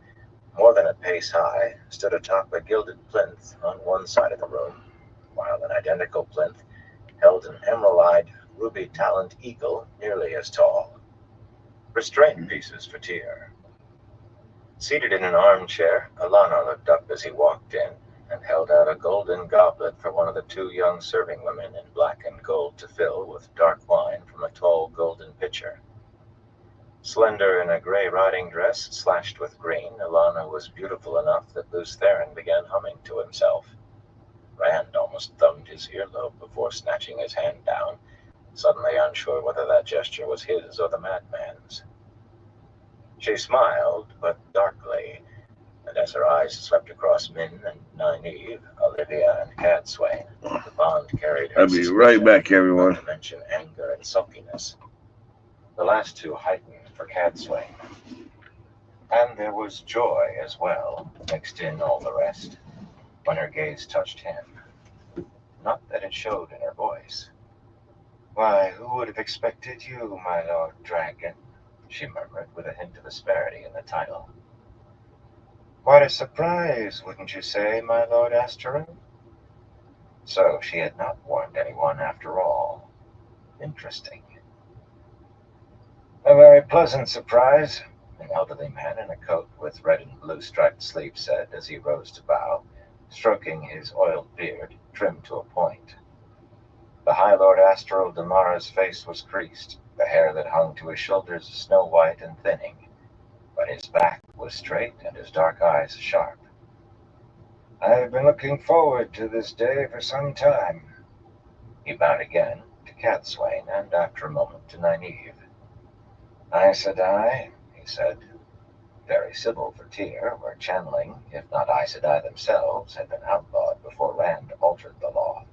[SPEAKER 2] more than a pace high, stood atop a gilded plinth on one side of the room, while an identical plinth held an emerald-eyed, ruby-taloned eagle nearly as tall. Restraint pieces for Tyr. Seated in an armchair, Alana looked up as he walked in, and held out a golden goblet for one of the 2 young serving women in black and gold to fill with dark wine from a tall golden pitcher. Slender in a gray riding dress slashed with green, Alana was beautiful enough that Lews Theron began humming to himself. Rand almost thumbed his earlobe before snatching his hand down, suddenly unsure whether that gesture was his or the madman's. She smiled, but darkly, and as her eyes swept across Min and Nynaeve, Olivia, and Cadswain, the bond carried her
[SPEAKER 3] I'll be right back, everyone.
[SPEAKER 2] not to mention anger and sulkiness. The last two heightened for Cadswain. And there was joy as well, mixed in all the rest, when her gaze touched him. Not that it showed in her voice. "Why, who would have expected you, my Lord Dragon?" she murmured, with a hint of asperity in the title. "Quite a surprise, wouldn't you say, my Lord Asterin?" So she had not warned anyone after all. Interesting. "A very pleasant surprise," an elderly man in a coat with red and blue striped sleeves said as he rose to bow, stroking his oiled beard, trimmed to a point. The High Lord Astral Damara's face was creased, the hair that hung to his shoulders snow white and thinning, but his back was straight and his dark eyes sharp. "I've been looking forward to this day for some time." He bowed again to Cadswain and after a moment to Nynaeve. "Aes Sedai," he said, very civil for Tyr, where channeling, if not Aes Sedai themselves, had been outlawed before Rand altered the law.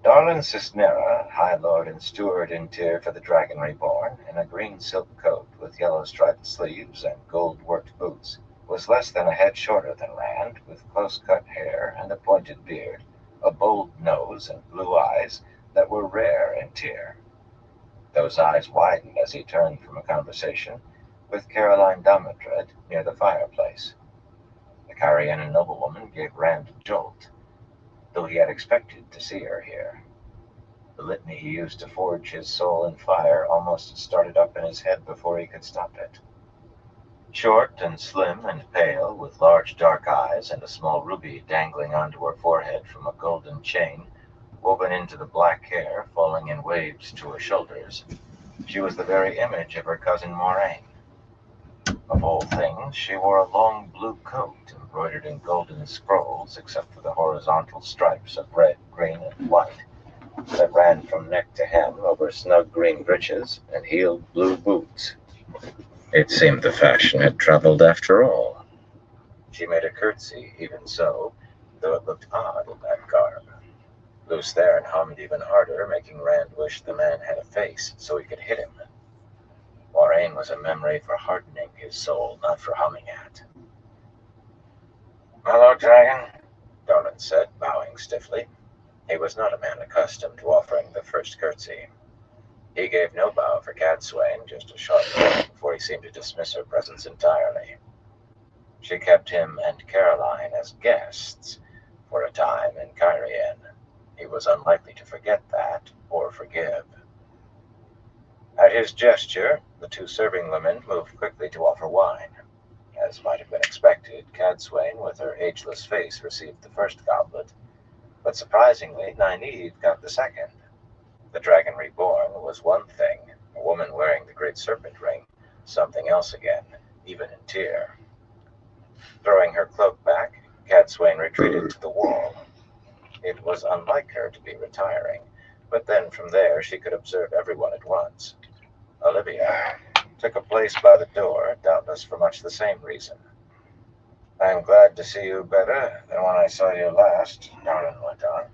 [SPEAKER 2] Darlin Cisnera, High Lord and Steward in Tyr for the Dragon Reborn, in a green silk coat with yellow striped sleeves and gold-worked boots, was less than a head shorter than Rand, with close-cut hair and a pointed beard, a bold nose and blue eyes that were rare in Tyr. Those eyes widened as he turned from a conversation with Caroline Damodred near the fireplace. The Carianan noblewoman gave Rand a jolt, though he had expected to see her here. The litany he used to forge his soul in fire almost started up in his head before he could stop it. Short and slim and pale, with large dark eyes and a small ruby dangling onto her forehead from a golden chain woven into the black hair falling in waves to her shoulders, she was the very image of her cousin Moraine. Of all things, she wore a long blue coat embroidered in golden scrolls, except for the horizontal stripes of red, green, and white that ran from neck to hem over snug green breeches and heeled blue boots. It seemed the fashion had traveled after all. She made a curtsy, even so, though it looked odd in that garb. Lews Therin hummed even harder, making Rand wish the man had a face so he could hit him. Moraine was a memory for hardening his soul, not for humming at. "My Lord Dragon," Darlin said, bowing stiffly. He was not a man accustomed to offering the first curtsy. He gave no bow for Cadswain, just a sharp look before he seemed to dismiss her presence entirely. She kept him and Caroline as guests for a time in Cairhien. He was unlikely to forget that, or forgive. At his gesture, the two serving women moved quickly to offer wine. As might have been expected, Cadswain, with her ageless face, received the first goblet, but surprisingly, Nynaeve got the second. The Dragon Reborn was one thing, a woman wearing the Great Serpent Ring, something else again, even in Tyr. Throwing her cloak back, Cadswain retreated to the wall. It was unlike her to be retiring, but then from there she could observe everyone at once. Olivia took a place by the door, doubtless for much the same reason. "I am glad to see you better than when I saw you last," Darlin went on.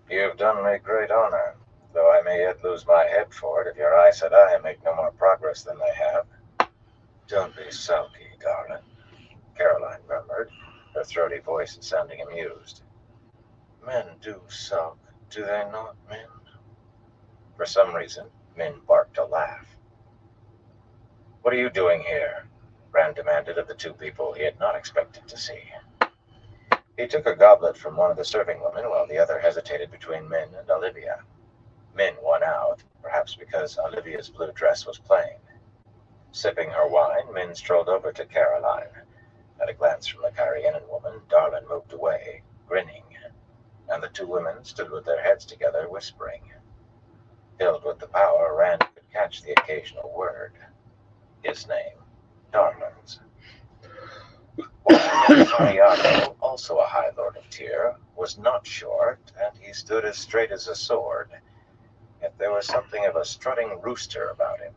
[SPEAKER 2] "You've done me great honor, though I may yet lose my head for it if your Aes Sedai make no more progress than they have." "Don't be sulky, Darlin," Caroline murmured, her throaty voice sounding amused. "Men do sulk, do they not, Min?" For some reason, Min barked a laugh. "What are you doing here?" Rand demanded of the two people he had not expected to see. He took a goblet from one of the serving women while the other hesitated between Min and Olivia. Min won out, perhaps because Olivia's blue dress was plain. Sipping her wine, Min strolled over to Caroline. At a glance from the Cairhienan woman, Darlin moved away, grinning, and the two women stood with their heads together, whispering. Filled with the power, Rand could catch the occasional word. His name, Darlin's. Ariago, also a High Lord of Tyr, was not short, and he stood as straight as a sword, yet there was something of a strutting rooster about him.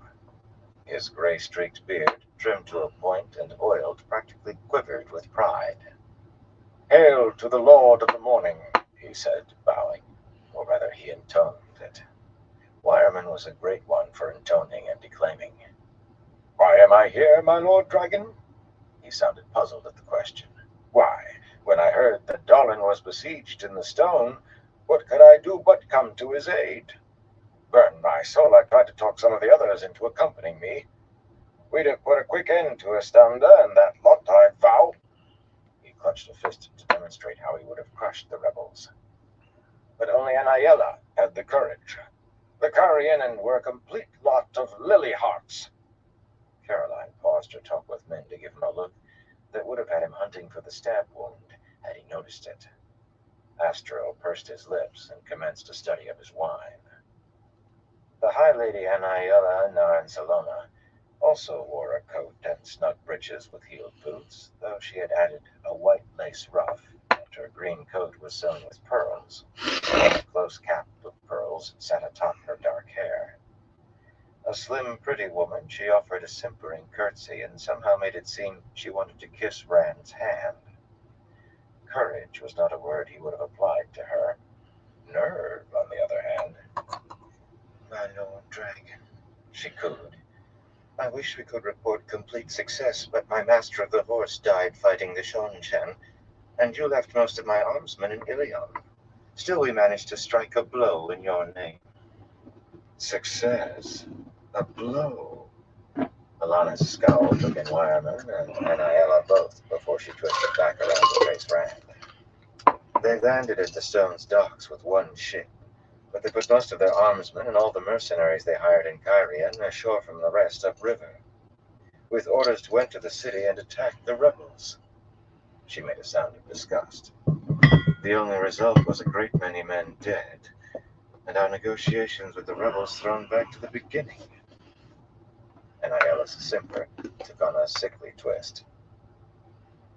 [SPEAKER 2] His gray-streaked beard, trimmed to a point and oiled, practically quivered with pride. Hail to the Lord of the Morning, he said, bowing, or rather he intoned it. Wireman was a great one for intoning and declaiming. Why am I here, my Lord Dragon? He sounded puzzled at the question. Why, when I heard that Darlin was besieged in the stone, what could I do but come to his aid? Burn my soul, I tried to talk some of the others into accompanying me. We'd have put a quick end to Estanda and that lot, I vow. He clutched a fist to demonstrate how he would have crushed the rebels. But only Anayela had the courage. The Carianen were a complete lot of lily hearts. Caroline paused her talk with men to give him a look that would have had him hunting for the stab wound had he noticed it. Astro pursed his lips and commenced a study of his wine. The High Lady Anayela Naransalona also wore a coat and snug breeches with heeled boots, though she had added a white lace ruff, and her green coat was sewn with pearls. A close cap of pearls sat atop her dark hair. A slim, pretty woman, she offered a simpering curtsy and somehow made it seem she wanted to kiss Rand's hand. Courage was not a word he would have applied to her. Nerve, on the other hand. My Lord Dragon, she cooed. I wish we could report complete success, but my master of the horse died fighting the Shonchan, and you left most of my armsmen in Ilion. Still, we managed to strike a blow in your name. Success? A blow? Alana scowled, took in Wireman and Anayela both before she twisted back around to face Rand. They landed at the Stone's docks with one ship, but they put most of their armsmen and all the mercenaries they hired in Cairien ashore from the rest upriver, with orders to enter the city and attack the rebels. She made a sound of disgust. The only result was a great many men dead, and our negotiations with the rebels thrown back to the beginning. Anayela's simper took on a sickly twist.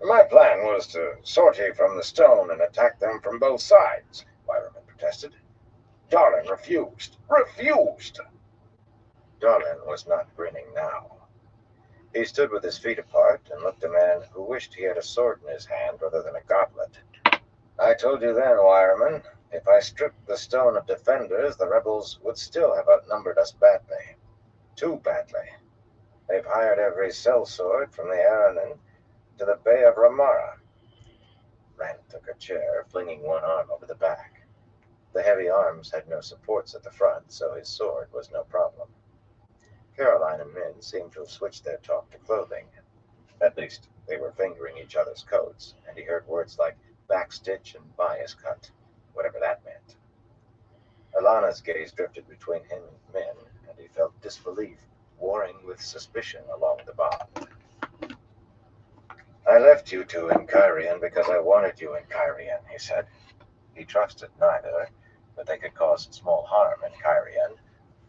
[SPEAKER 2] My plan was to sortie from the stone and attack them from both sides, Wireman protested. Darlin refused. Refused! Darlin was not grinning now. He stood with his feet apart and looked a man who wished he had a sword in his hand rather than a goblet. I told you then, Wireman, if I stripped the stone of defenders, the rebels would still have outnumbered us badly. Too badly. They've hired every sellsword from the Aranan to the Bay of Ramara. Rand took a chair, flinging one arm over the back. The heavy arms had no supports at the front, so his sword was no problem. Caroline and Min seemed to have switched their talk to clothing. At least, they were fingering each other's coats, and he heard words like backstitch and bias cut, whatever that meant. Alana's gaze drifted between him and Min, and he felt disbelief warring with suspicion along the bond. I left you two in Cairien because I wanted you in Cairien, he said. He trusted neither, but they could cause small harm in Cairien,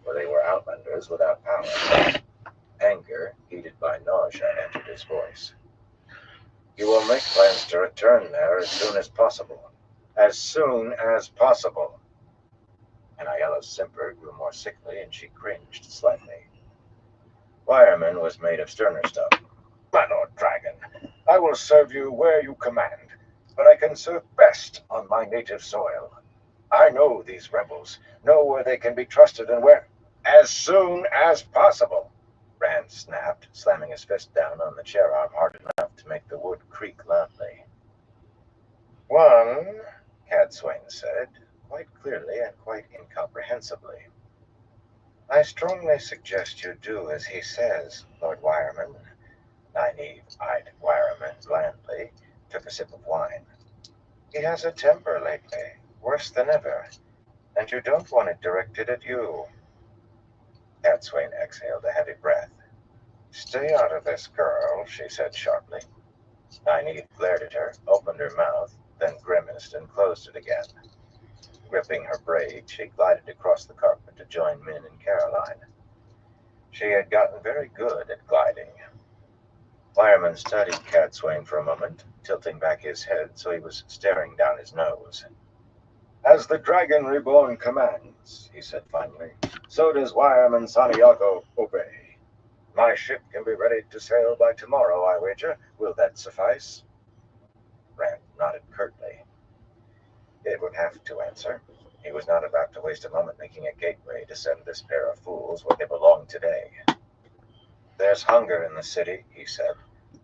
[SPEAKER 2] where they were outlanders without power. Anger, heated by nausea, entered his voice. You will make plans to return there as soon as possible. As soon as possible. Anayela's simper grew more sickly, and she cringed slightly. Wireman was made of sterner stuff. My Lord Dragon, I will serve you where you command, but I can serve best on my native soil. I know these rebels, know where they can be trusted and where. As soon as possible, Rand snapped, slamming his fist down on the chair arm hard enough to make the wood creak loudly. One, Cadswain said, quite clearly and quite incomprehensibly. I strongly suggest you do as he says, Lord Wireman. Nynaeve eyed Wireman blandly, took a sip of wine. He has a temper lately, worse than ever, and you don't want it directed at you. Cadswain exhaled a heavy breath. Stay out of this, girl, she said sharply. Nynaeve glared at her, opened her mouth, then grimaced and closed it again. Gripping her braid, she glided across the carpet to join Min and Caroline. She had gotten very good at gliding. Wireman studied Cadswain for a moment, tilting back his head so he was staring down his nose. As the Dragon Reborn commands, he said finally, so does Wireman Santiago obey. My ship can be ready to sail by tomorrow, I wager. Will that suffice? Rand nodded curtly. It would have to answer. He was not about to waste a moment making a gateway to send this pair of fools where they belong today. There's hunger in the city, he said,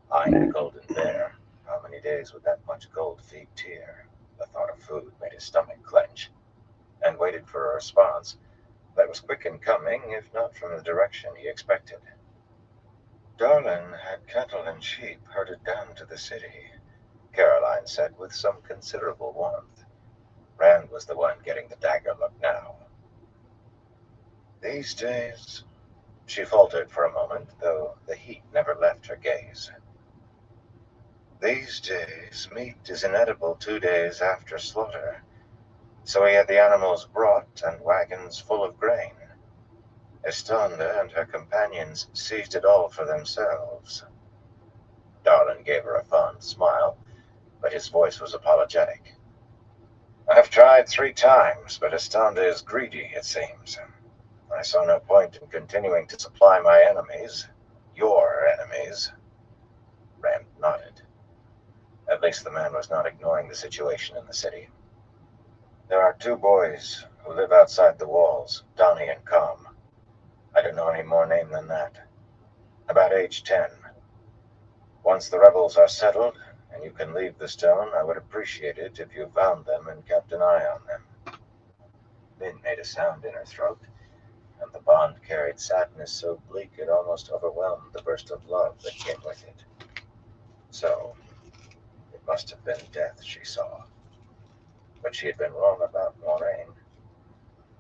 [SPEAKER 2] eyeing the golden bear. How many days would that much gold feed Tyr? The thought of food made his stomach clench, and waited for a response that was quick in coming, if not from the direction he expected. Darlin had cattle and sheep herded down to the city, Caroline said with some considerable warmth. Rand was the one getting the dagger look now. These days, she faltered for a moment, though the heat never left her gaze. These days, meat is inedible 2 days after slaughter, so he had the animals brought and wagons full of grain. Estanda and her companions seized it all for themselves. Darlin gave her a fond smile, but his voice was apologetic. I've tried 3 times, but Estanda is greedy, it seems. I saw no point in continuing to supply my enemies, your enemies. Rand nodded. At least the man was not ignoring the situation in the city. There are 2 boys who live outside the walls, Donnie and Com. I don't know any more name than that. About age 10. Once the rebels are settled, and you can leave the stone, I would appreciate it if you found them and kept an eye on them. Min made a sound in her throat, and the bond carried sadness so bleak it almost overwhelmed the burst of love that came with it. So, it must have been death she saw. But she had been wrong about Moraine.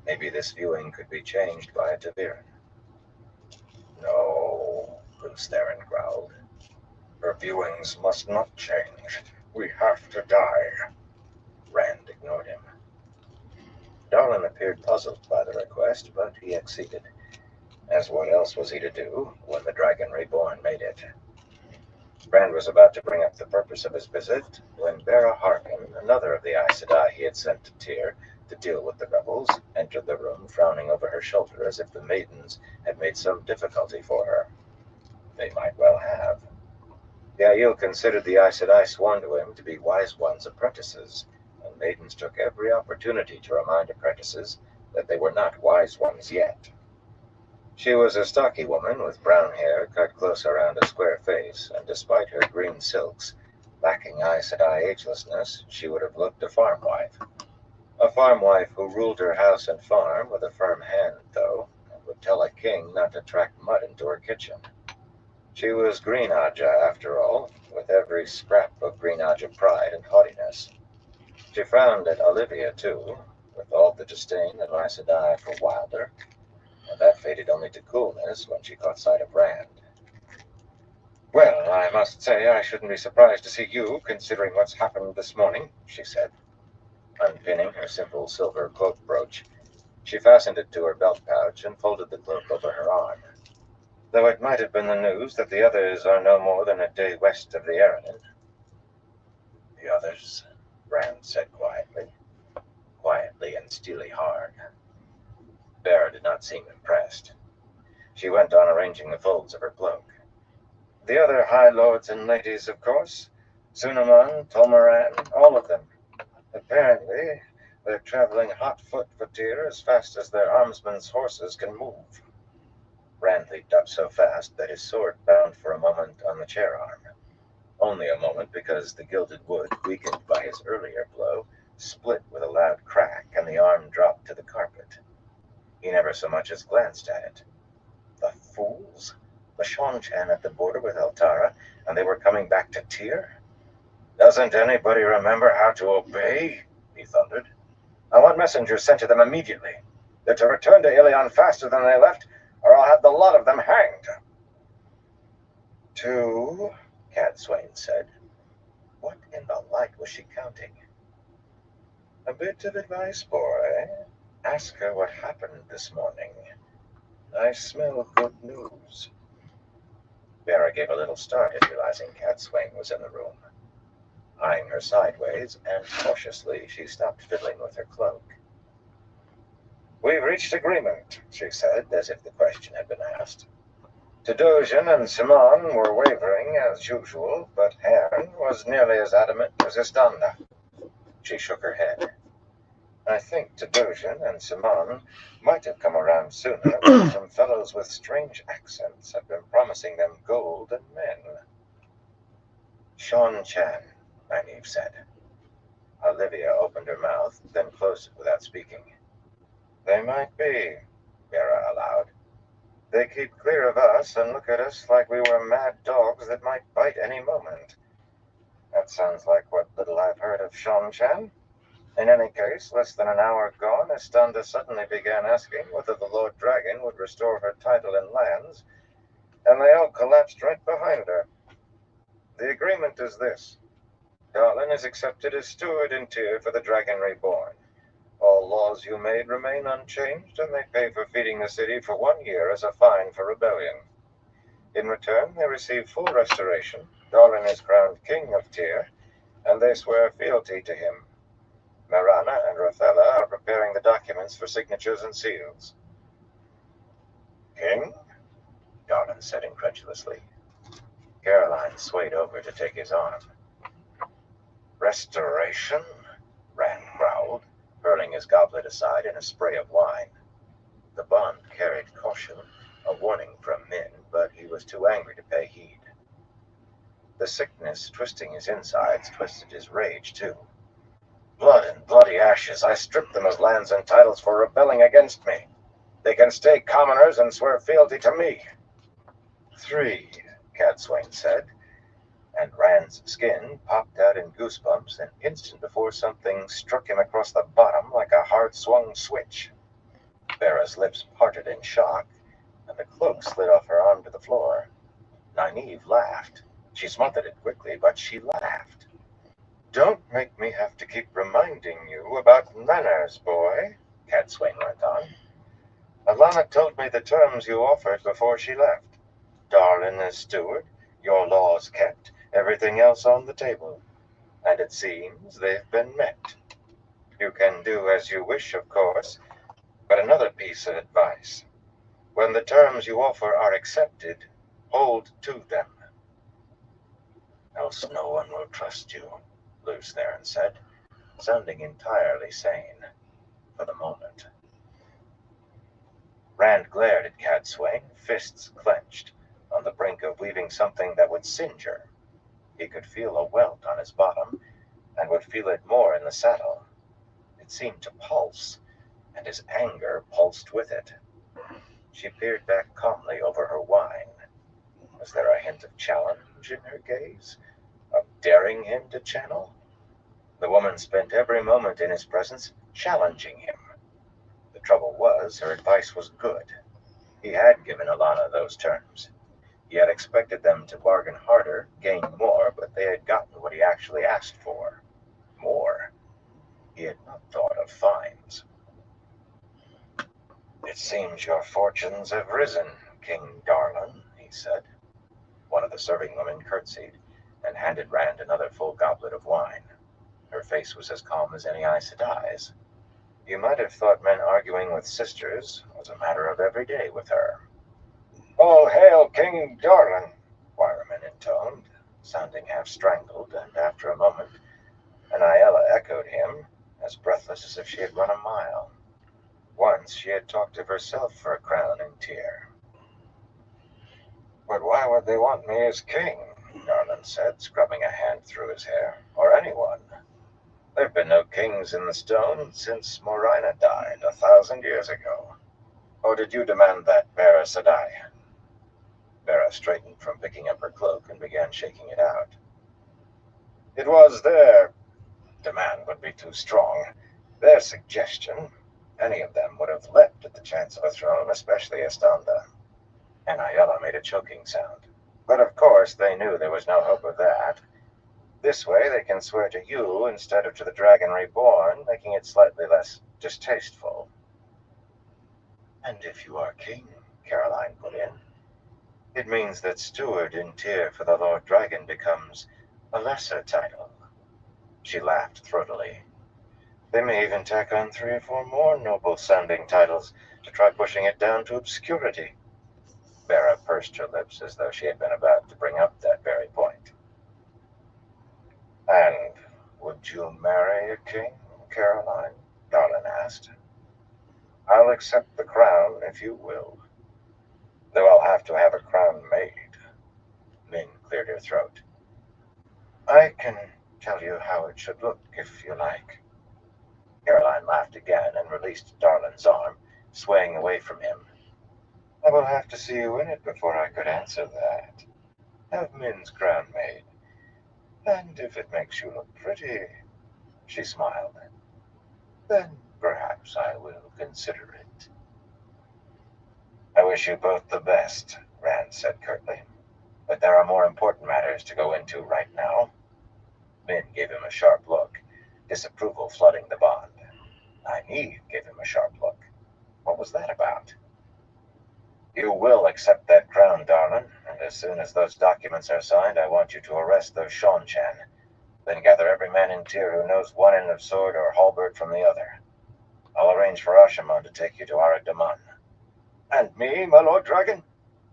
[SPEAKER 2] Maybe this viewing could be changed by a Taviran. No, Bruce Theron growled. Her viewings must not change. We have to die. Rand ignored him. Darlin appeared puzzled by the request, but he acceded. As what else was he to do when the Dragon Reborn made it? Rand was about to bring up the purpose of his visit when Bera Harkin, another of the Aes Sedai he had sent to Tyr to deal with the rebels, entered the room, frowning over her shoulder as if the maidens had made some difficulty for her. They might well have. The Aiel considered the Aes Sedai sworn to him to be Wise One's apprentices, and maidens took every opportunity to remind apprentices that they were not Wise Ones yet. She was a stocky woman with brown hair cut close around a square face, and despite her green silks, lacking Aes Sedai agelessness, she would have looked a farm wife. A farm wife who ruled her house and farm with a firm hand, though, and would tell a king not to track mud into her kitchen. She was Green Aja, after all, with every scrap of Green Aja pride and haughtiness. She frowned at Olivia, too, with all the disdain of Aes Sedai for Wilder, and that faded only to coolness when she caught sight of Rand. Well, I must say I shouldn't be surprised to see you, considering what's happened this morning, she said. Unpinning her simple silver cloak brooch, she fastened it to her belt pouch and folded the cloak over her arm. Though it might have been the news that the others are no more than a day west of the Aranin. The others, Rand said quietly and steely hard. Bera did not seem impressed. She went on arranging the folds of her cloak. The other high lords and ladies, of course. Sunaman, Tolmaran, all of them. Apparently, they're traveling hot foot for Tyr as fast as their armsmen's horses can move. Rand leaped up so fast that his sword bound for a moment on the chair arm. Only a moment, because the gilded wood, weakened by his earlier blow, split with a loud crack and the arm dropped to the carpet. He never so much as glanced at it. The fools! Lashon Chan at the border with Altara, and they were coming back to Tyr? Doesn't anybody remember how to obey? He thundered. I want messengers sent to them immediately. They're to return to Ilion faster than they left, or I'll have the lot of them hanged. 2, Cat Swain said. What in the light was she counting? A bit of advice, boy. Ask her what happened this morning. I smell good news. Bera gave a little start at realizing Cat Swain was in the room. Eyeing her sideways, and cautiously, she stopped fiddling with her cloak. We've reached agreement, she said, as if the question had been asked. Tadosian and Simon were wavering as usual, but Herne was nearly as adamant as Istanda. She shook her head. I think Tadosian and Simon might have come around sooner, but some fellows with strange accents have been promising them gold and men. Sean Chan, Nynaeve said. Olivia opened her mouth, then closed it without speaking. They might be, Vera allowed. They keep clear of us and look at us like we were mad dogs that might bite any moment. That sounds like what little I've heard of Sean Chan. In any case, less than an hour gone, Estanda suddenly began asking whether the Lord Dragon would restore her title and lands, and they all collapsed right behind her. The agreement is this. Darlin is accepted as steward in Tyr for the Dragon Reborn. All laws you made remain unchanged, and they pay for feeding the city for 1 year as a fine for rebellion. In return, they receive full restoration. Darlin is crowned king of Tyr, and they swear fealty to him. Marana and Rothella are preparing the documents for signatures and seals. King? Darlin said incredulously. Caroline swayed over to take his arm. Restoration? Rand growled, hurling his goblet aside in a spray of wine. The bond carried caution, a warning from Min, but he was too angry to pay heed. The sickness twisting his insides twisted his rage, too. Blood and bloody ashes, I stripped them of lands and titles for rebelling against me. They can stay commoners and swear fealty to me. 3, Cadsuane said, and Rand's skin popped out in goosebumps an instant before something struck him across the bottom like a hard-swung switch. Vera's lips parted in shock, and the cloak slid off her arm to the floor. Nynaeve laughed. She smothered it quickly, but she laughed. Don't make me have to keep reminding you about manners, boy, Cadsuane went on. Alana told me the terms you offered before she left. Darlin as steward, your laws kept, everything else on the table. And it seems they've been met. You can do as you wish, of course, but another piece of advice. When the terms you offer are accepted, hold to them. Else no one will trust you, Lews Theron said, sounding entirely sane, for the moment. Rand glared at Cadsuane, fists clenched, on the brink of weaving something that would singe her. He could feel a welt on his bottom, and would feel it more in the saddle. It seemed to pulse, and his anger pulsed with it. She peered back calmly over her wine. Was there a hint of challenge in her gaze? Of daring him to channel? The woman spent every moment in his presence challenging him. The trouble was, her advice was good. He had given Alana those terms. He had expected them to bargain harder, gain more, but they had gotten what he actually asked for. More. He had not thought of fines. It seems your fortunes have risen, King Darlin, he said. One of the serving women curtsied and handed Rand another full goblet of wine. Her face was as calm as any Aes Sedai's. You might have thought men arguing with sisters was a matter of every day with her. All hail King Darlin, Wireman intoned, sounding half strangled, and after a moment, Aniela echoed him, as breathless as if she had run a mile. Once she had talked of herself for a crown in Tyr. But why would they want me as king? Darlin said, scrubbing a hand through his hair. Or anyone. There have been no kings in the stone since Morina died 1,000 years ago. Or did you demand that, Vera Sedai? Vera straightened from picking up her cloak and began shaking it out. It was their demand would be too strong. Their suggestion. Any of them would have leapt at the chance of a throne, especially Estanda. And Ayala made a choking sound. But of course they knew there was no hope of that. This way they can swear to you instead of to the Dragon Reborn, making it slightly less distasteful. And if you are king, Caroline put in, it means that steward in Tyr for the Lord Dragon becomes a lesser title. She laughed throatily. They may even tack on 3 or 4 more noble-sounding titles to try pushing it down to obscurity. Vera pursed her lips as though she had been about to bring up that very point. And would you marry a king, Caroline? Darlin asked. I'll accept the crown if you will, though I'll have to have a crown made. Min cleared her throat. I can tell you how it should look, if you like. Caroline laughed again and released Darlin's arm, swaying away from him. I will have to see you in it before I could answer that. Have Min's crown made. And if it makes you look pretty, she smiled, then perhaps I will consider it. I wish you both the best, Rand said curtly. But there are more important matters to go into right now. Min gave him a sharp look, disapproval flooding the bond. Nynaeve gave him a sharp look. What was that about? You will accept that crown, darling, and as soon as those documents are signed, I want you to arrest those Seanchan. Then gather every man in Tyr who knows one end of sword or halberd from the other. I'll arrange for Ashaman to take you to Aradaman. And me, my Lord Dragon?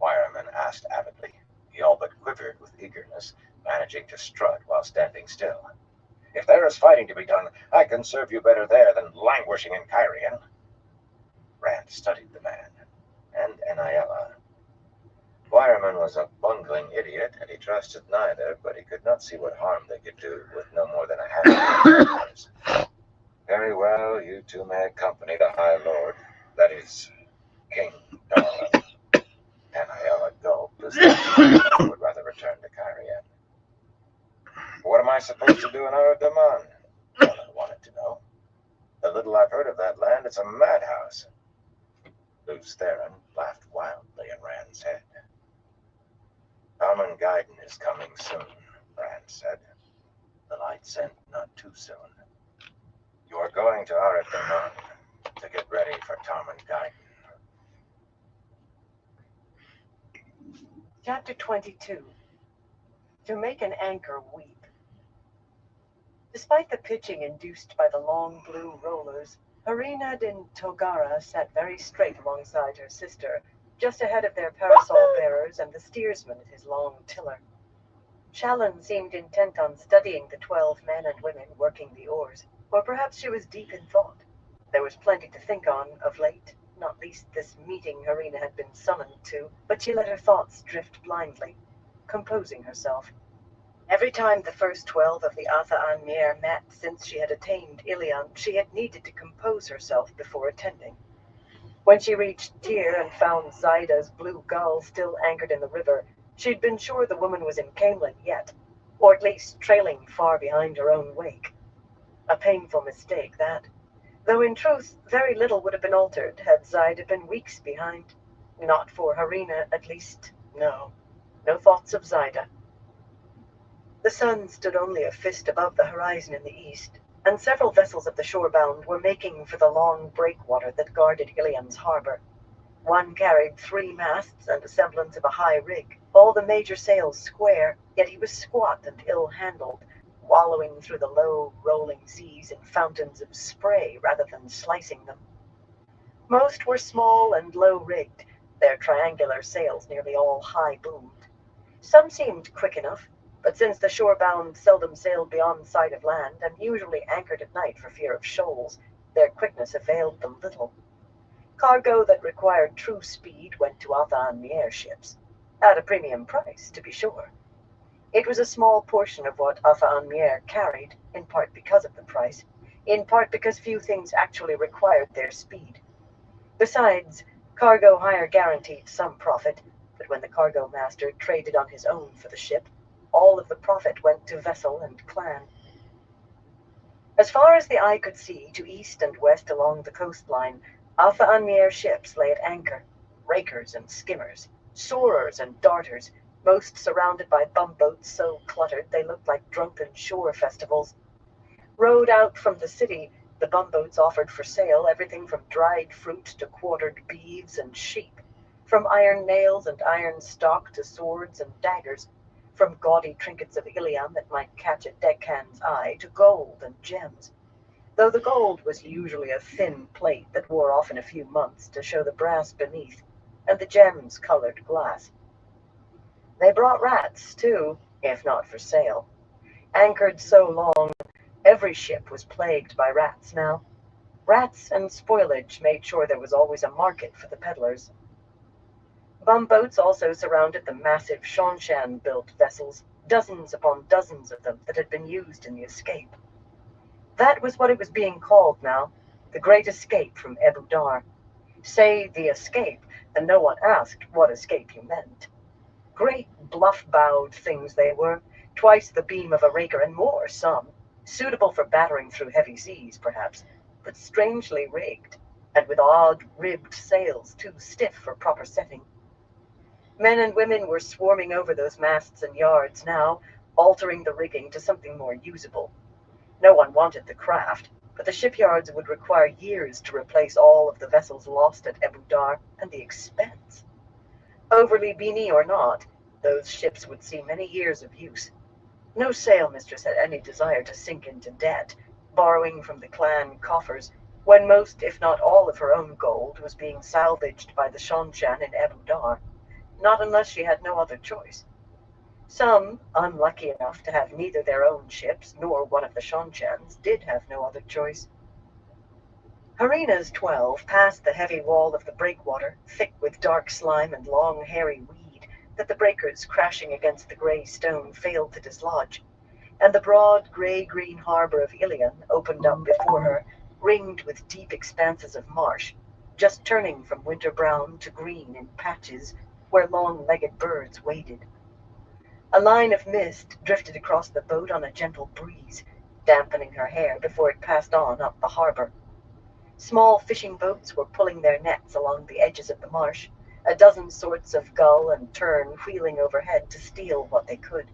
[SPEAKER 2] Wireman asked avidly. He all but quivered with eagerness, managing to strut while standing still. If there is fighting to be done, I can serve you better there than languishing in Cairhien. Rand studied the man, and Aniela. Wireman was a bungling idiot, and he trusted neither, but he could not see what harm they could do with no more than a half. Very well, you two may accompany the High Lord, that is, King Darlin. Aniela gulped as though would rather return to Cairhien. What am I supposed to do in Aradaman? Darlin wanted to know. The little I've heard of that land, it's a madhouse. Luce Theron laughed wildly in Rand's head. Common Gaiden is coming soon, Rand said. The lights end not too soon. You are going to Aradaman to get ready for Tarman Gaiden.
[SPEAKER 1] Chapter 22. To make an anchor weep. Despite the pitching induced by the long blue rollers, Harina din Togara sat very straight alongside her sister, just ahead of their parasol bearers and the steersman at his long tiller. Shallan seemed intent on studying the 12 men and women working the oars, or perhaps she was deep in thought. There was plenty to think on of late, not least this meeting Harina had been summoned to, but she let her thoughts drift blindly, composing herself. Every time the first 12 of the Atha Anmir met since she had attained Ilion, she had needed to compose herself before attending. When she reached Tyr and found Zaida's blue gull still anchored in the river, she'd been sure the woman was in Camelin yet, or at least trailing far behind her own wake. A painful mistake, that. Though in truth, very little would have been altered had Zaida been weeks behind. Not for Harina, at least, no. No thoughts of Zaida. The sun stood only a fist above the horizon in the east, and several vessels of the shorebound were making for the long breakwater that guarded Ilion's harbor. One carried 3 masts and a semblance of a high rig, all the major sails square, yet he was squat and ill-handled, wallowing through the low, rolling seas in fountains of spray rather than slicing them. Most were small and low-rigged, their triangular sails nearly all high-boomed. Some seemed quick enough, but since the shore-bound seldom sailed beyond sight of land and usually anchored at night for fear of shoals, their quickness availed them little. Cargo that required true speed went to Atha Anmir ships, at a premium price, to be sure. It was a small portion of what Atha Anmir carried, in part because of the price, in part because few things actually required their speed. Besides, cargo hire guaranteed some profit, but when the cargo master traded on his own for the ship, all of the profit went to vessel and clan. As far as the eye could see, to east and west along the coastline, Atha Anmir ships lay at anchor, rakers and skimmers, soarers and darters, most surrounded by bumboats so cluttered they looked like drunken shore festivals. Rowed out from the city, the bumboats offered for sale everything from dried fruit to quartered beeves and sheep, from iron nails and iron stock to swords and daggers, from gaudy trinkets of Ilion that might catch a deckhand's eye to gold and gems, though the gold was usually a thin plate that wore off in a few months to show the brass beneath. and the gems-colored glass. They brought rats, too, if not for sale. Anchored so long, every ship was plagued by rats now. Rats and spoilage made sure there was always a market for the peddlers. Bumboats also surrounded the massive Shanshan-built vessels, dozens upon dozens of them that had been used in the escape. That was what it was being called now, the Great Escape from Ebu Dar. Say the escape, and no one asked what escape you meant. Great bluff-bowed things they were, twice the beam of a raker and more, some, suitable for battering through heavy seas, perhaps, but strangely rigged, and with odd ribbed sails too stiff for proper setting. Men and women were swarming over those masts and yards now, altering the rigging to something more usable. No one wanted the craft, but the shipyards would require years to replace all of the vessels lost at Ebu Dar, and the expense. Overly beany or not, those ships would see many years of use. No sailmistress had any desire to sink into debt, borrowing from the clan coffers, when most, if not all, of her own gold was being salvaged by the Shanshan in Ebu Dar, not unless she had no other choice. Some, unlucky enough to have neither their own ships nor one of the Shanshans, did have no other choice. Harina's 12 passed the heavy wall of the breakwater, thick with dark slime and long hairy weed that the breakers crashing against the grey stone failed to dislodge, and the broad grey-green harbor of Ilion opened up before her, ringed with deep expanses of marsh, just turning from winter brown to green in patches where long-legged birds waded. A line of mist drifted across the boat on a gentle breeze, dampening her hair before it passed on up the harbor. Small fishing boats were pulling their nets along the edges of the marsh, a dozen sorts of gull and tern wheeling overhead to steal what they could.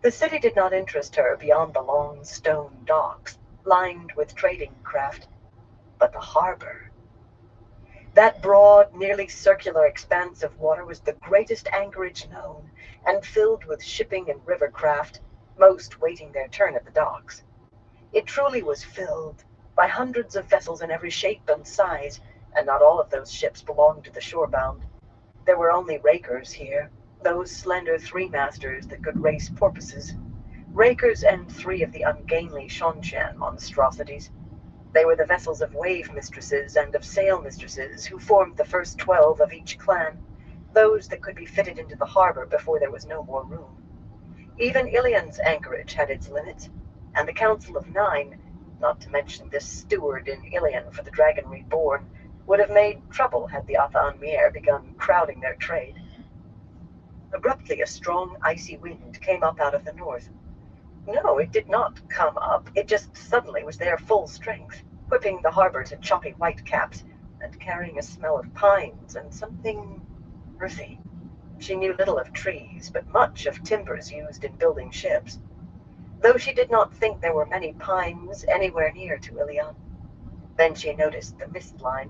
[SPEAKER 1] The city did not interest her beyond the long stone docks, lined with trading craft, but the harbor. That broad, nearly circular expanse of water was the greatest anchorage known, and filled with shipping and river craft, most waiting their turn at the docks. It truly was filled by hundreds of vessels in every shape and size, and not all of those ships belonged to the shorebound. There were only rakers here, those slender three-masters that could race porpoises. Rakers and three of the ungainly Shanshan monstrosities. They were the vessels of wave-mistresses and of sail-mistresses who formed the first 12 of each clan, those that could be fitted into the harbor before there was no more room. Even Ilion's anchorage had its limits, and the Council of Nine, not to mention this steward in Ilion for the Dragon Reborn, would have made trouble had the Athanmir begun crowding their trade. Abruptly, a strong, icy wind came up out of the north. No, it did not come up. It just suddenly was there full strength, whipping the harbor to choppy white caps, and carrying a smell of pines and something earthy. She knew little of trees, but much of timbers used in building ships, though she did not think there were many pines anywhere near to Ilion. Then she noticed the mist line.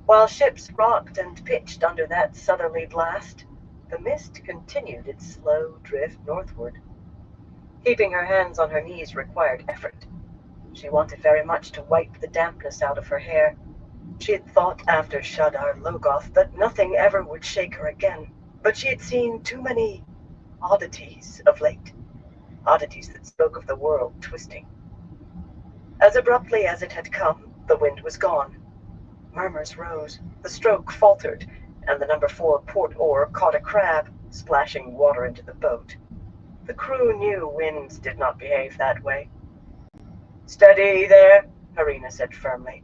[SPEAKER 1] While ships rocked and pitched under that southerly blast, the mist continued its slow drift northward. Keeping her hands on her knees required effort. She wanted very much to wipe the dampness out of her hair. She had thought after Shadar Logoth that nothing ever would shake her again, but she had seen too many oddities of late. Oddities that spoke of the world twisting. As abruptly as it had come, the wind was gone. Murmurs rose, the stroke faltered, and the number 4 port oar caught a crab, splashing water into the boat. The crew knew winds did not behave that way. "Steady there," Harina said firmly.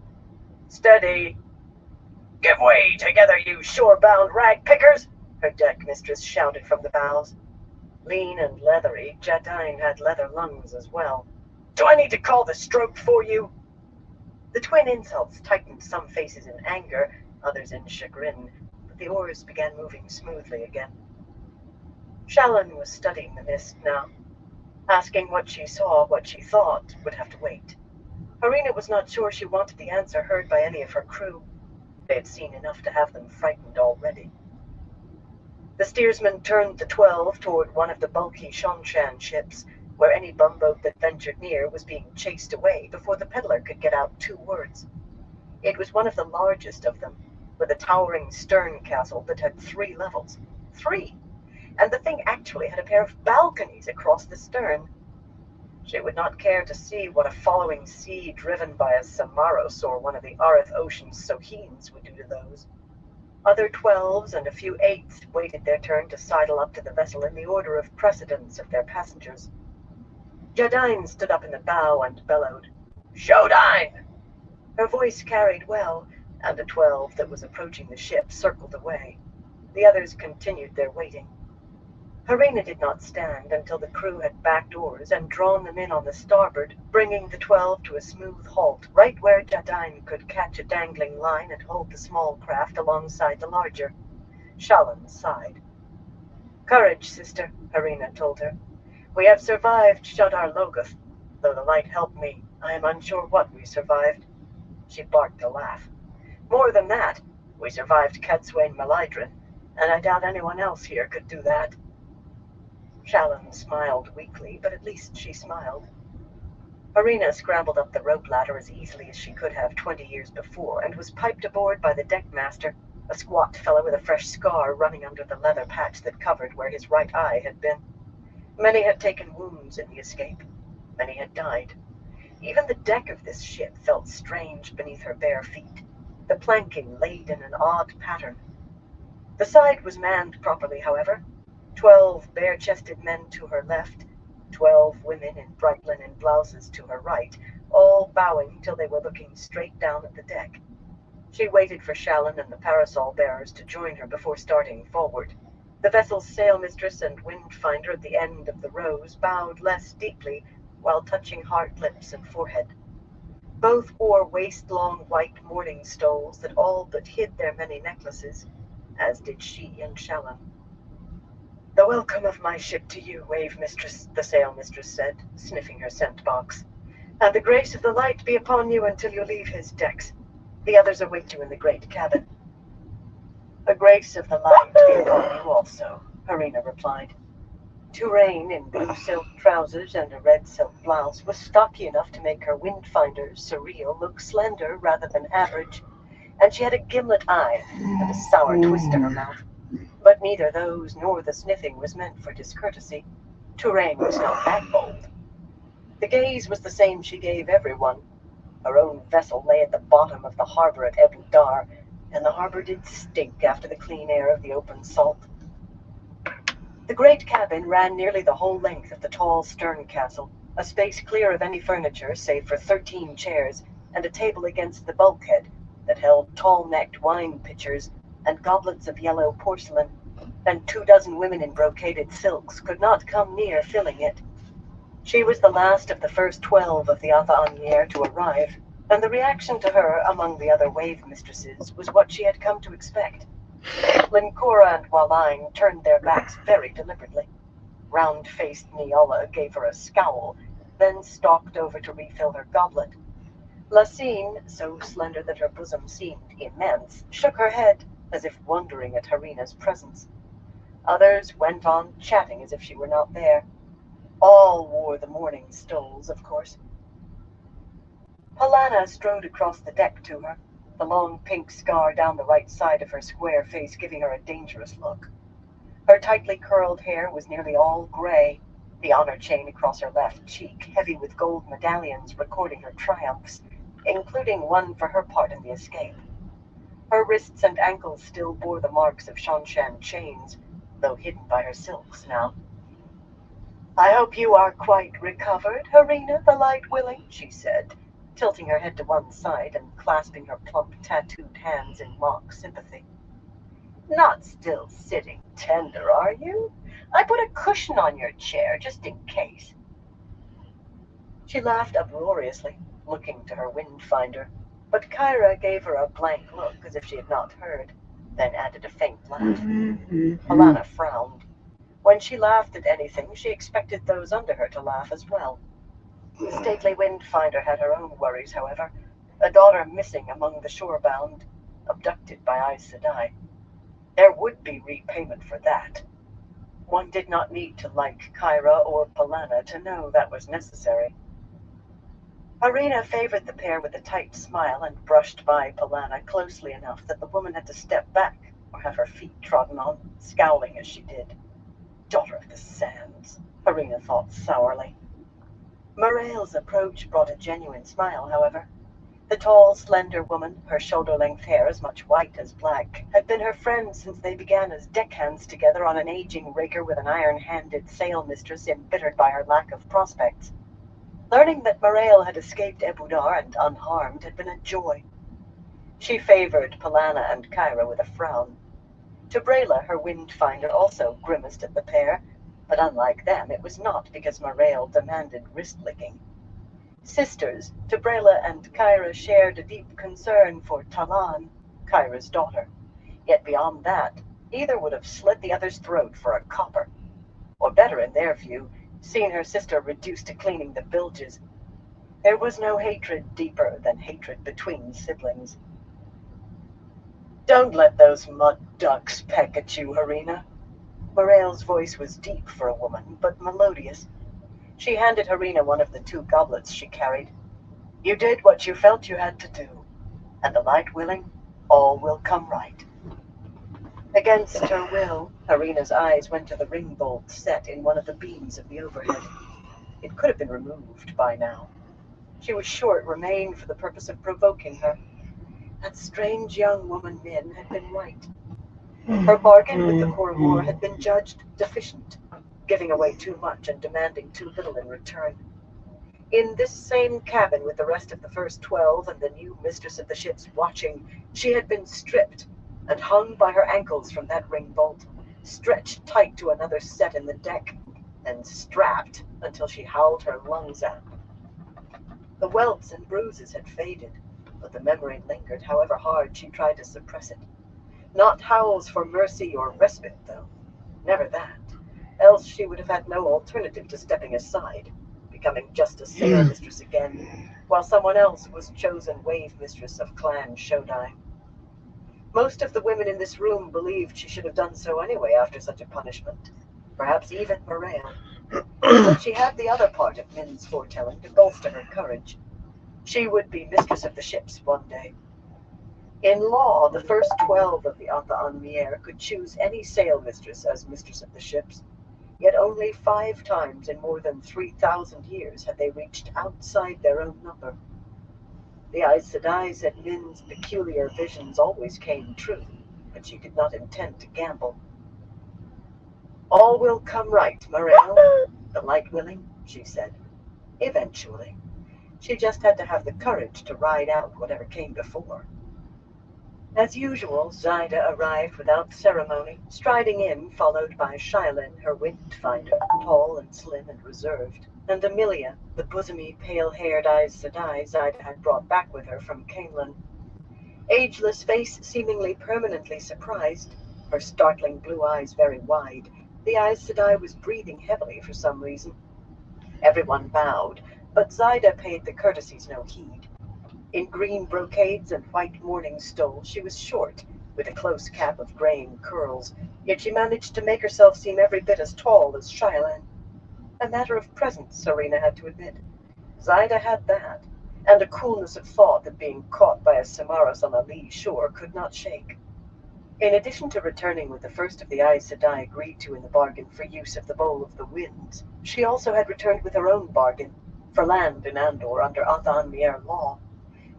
[SPEAKER 1] "Steady." "Give way together, you shore-bound rag-pickers!" her deck mistress shouted from the bows. Lean and leathery, Jadine had leather lungs as well. "Do I need to call the stroke for you?" The twin insults tightened some faces in anger, others in chagrin, but the oars began moving smoothly again. Shallan was studying the mist now. Asking what she saw, what she thought, would have to wait. Harina was not sure she wanted the answer heard by any of her crew. They had seen enough to have them frightened already. The steersman turned the 12 toward one of the bulky Shanshan ships, where any bumboat that ventured near was being chased away before the peddler could get out 2 words. It was one of the largest of them, with a towering stern castle that had 3 levels. 3! And the thing actually had a pair of balconies across the stern. She would not care to see what a following sea driven by a Samaros or one of the Arith Ocean's Sohins would do to those. Other 12s and a few 8s waited their turn to sidle up to the vessel in the order of precedence of their passengers. Jadine stood up in the bow and bellowed, "Showdine!" Her voice carried well, and a 12 that was approaching the ship circled away. The others continued their waiting. Harina did not stand until the crew had backed oars and drawn them in on the starboard, bringing the 12 to a smooth halt, right where Jadine could catch a dangling line and hold the small craft alongside the larger. Shallan sighed. "Courage, sister," Harina told her. "We have survived Shadar Logoth. Though the light helped me, I am unsure what we survived." She barked a laugh. "More than that, we survived Cadswain Malydrin, and I doubt anyone else here could do that." Shallan smiled weakly, but at least she smiled. Harina scrambled up the rope ladder as easily as she could have 20 years before, and was piped aboard by the deckmaster, a squat fellow with a fresh scar running under the leather patch that covered where his right eye had been. Many had taken wounds in the escape. Many had died. Even the deck of this ship felt strange beneath her bare feet, the planking laid in an odd pattern. The side was manned properly, however. 12 bare-chested men to her left, 12 women in bright linen blouses to her right, all bowing till they were looking straight down at the deck. She waited for Shallan and the parasol-bearers to join her before starting forward. The vessel's sailmistress and wind-finder at the end of the rows bowed less deeply, while touching hard lips and forehead. Both wore waist-long white mourning stoles that all but hid their many necklaces, as did she and Shallan. "The welcome of my ship to you, wave-mistress," the sailmistress said, sniffing her scent-box. "And the grace of the light be upon you until you leave his decks. The others await you in the great cabin." "The grace of the light be upon you also," Harina replied. Touraine, in blue silk trousers and a red silk blouse, was stocky enough to make her wind-finder, surreal, look slender rather than average, and she had a gimlet eye and a sour twist in her mouth. But neither those nor the sniffing was meant for discourtesy. Touraine was not that bold. The gaze was the same she gave everyone. Her own vessel lay at the bottom of the harbor at Ebu Dar, and the harbor did stink after the clean air of the open salt. The great cabin ran nearly the whole length of the tall stern castle, a space clear of any furniture save for 13 chairs and a table against the bulkhead that held tall-necked wine pitchers and goblets of yellow porcelain, and 24 women in brocaded silks could not come near filling it. She was the last of the first 12 of the Atha'anir to arrive, and the reaction to her among the other wave-mistresses was what she had come to expect. Lincora and Waline turned their backs very deliberately. Round-faced Niala gave her a scowl, then stalked over to refill her goblet. Lasine, so slender that her bosom seemed immense, shook her head, as if wondering at Harina's presence. Others went on chatting as if she were not there. All wore the mourning stoles, of course. Helena strode across the deck to her, the long pink scar down the right side of her square face giving her a dangerous look. Her tightly curled hair was nearly all gray, the honor chain across her left cheek heavy with gold medallions recording her triumphs, including one for her part in the escape. Her wrists and ankles still bore the marks of Shanshan chains, though hidden by her silks now. "I hope you are quite recovered, Harina the Light-Willing," she said, tilting her head to one side and clasping her plump tattooed hands in mock sympathy. "Not still sitting tender, are you? I put a cushion on your chair, just in case." She laughed uproariously, looking to her wind-finder, but Kyra gave her a blank look as if she had not heard, then added a faint laugh. Helena frowned. When she laughed at anything, she expected those under her to laugh as well. The stately wind-finder had her own worries, however, a daughter missing among the shore-bound, abducted by Aes Sedai. There would be repayment for that. One did not need to like Kyra or Polana to know that was necessary. Harina favored the pair with a tight smile and brushed by Polana closely enough that the woman had to step back or have her feet trodden on, scowling as she did. Daughter of the sands, Harina thought sourly. Morel's approach brought a genuine smile, however. The tall, slender woman, her shoulder-length hair as much white as black, had been her friend since they began as deckhands together on an aging rigger with an iron-handed sail mistress embittered by her lack of prospects. Learning that Morel had escaped Ebudar and unharmed had been a joy. She favored Polana and Kyra with a frown. To Brela, her wind-finder also grimaced at the pair, but unlike them, it was not because Morel demanded wrist-licking. Sisters, Tabrela and Kyra shared a deep concern for Talan, Kyra's daughter. Yet beyond that, either would have slit the other's throat for a copper. Or better in their view, seen her sister reduced to cleaning the bilges. There was no hatred deeper than hatred between siblings. Don't let those mud ducks peck at you, Harina. Morel's voice was deep for a woman, but melodious. She handed Harina one of the 2 goblets she carried. You did what you felt you had to do, and the light willing, all will come right. Against her will, Harina's eyes went to the ring bolt set in one of the beams of the overhead. It could have been removed by now. She was sure it remained for the purpose of provoking her. That strange young woman Min had been right. Her bargain with the Cormor had been judged deficient, giving away too much and demanding too little in return. In this same cabin with the rest of the first 12 and the new mistress of the ships watching, she had been stripped and hung by her ankles from that ring bolt, stretched tight to another set in the deck, and strapped until she howled her lungs out. The welts and bruises had faded, but the memory lingered however hard she tried to suppress it. Not howls for mercy or respite, though. Never that. Else she would have had no alternative to stepping aside, becoming just a sail mistress again, while someone else was chosen wave mistress of Clan Shodai. Most of the women in this room believed she should have done so anyway after such a punishment, perhaps even Morel. But she had the other part of Min's foretelling to bolster her courage. She would be mistress of the ships one day. In law, the first 12 of the Anmier could choose any sail mistress as mistress of the ships, yet only 5 times in more than 3,000 years had they reached outside their own number. The Aes Sedai said Min's peculiar visions always came true, but she did not intend to gamble. All will come right, Morel. The light willing, she said. Eventually. She just had to have the courage to ride out whatever came before. As usual, Zaida arrived without ceremony, striding in, followed by Shylin, her wind-finder, tall and slim and reserved, and Amelia, the bosomy, pale-haired Aes Sedai Zaida had brought back with her from Camelin. Ageless face seemingly permanently surprised, her startling blue eyes very wide, the Aes Sedai was breathing heavily for some reason. Everyone bowed, but Zaida paid the courtesies no heed. In green brocades and white mourning stole, she was short, with a close cap of graying curls, yet she managed to make herself seem every bit as tall as Shylin. A matter of presence, Serena had to admit. Zaida had that, and a coolness of thought that being caught by a Samaras on a lee shore could not shake. In addition to returning with the first of the Aes Sedai agreed to in the bargain for use of the Bowl of the Winds, she also had returned with her own bargain, for land in Andor under Athan-Mier law,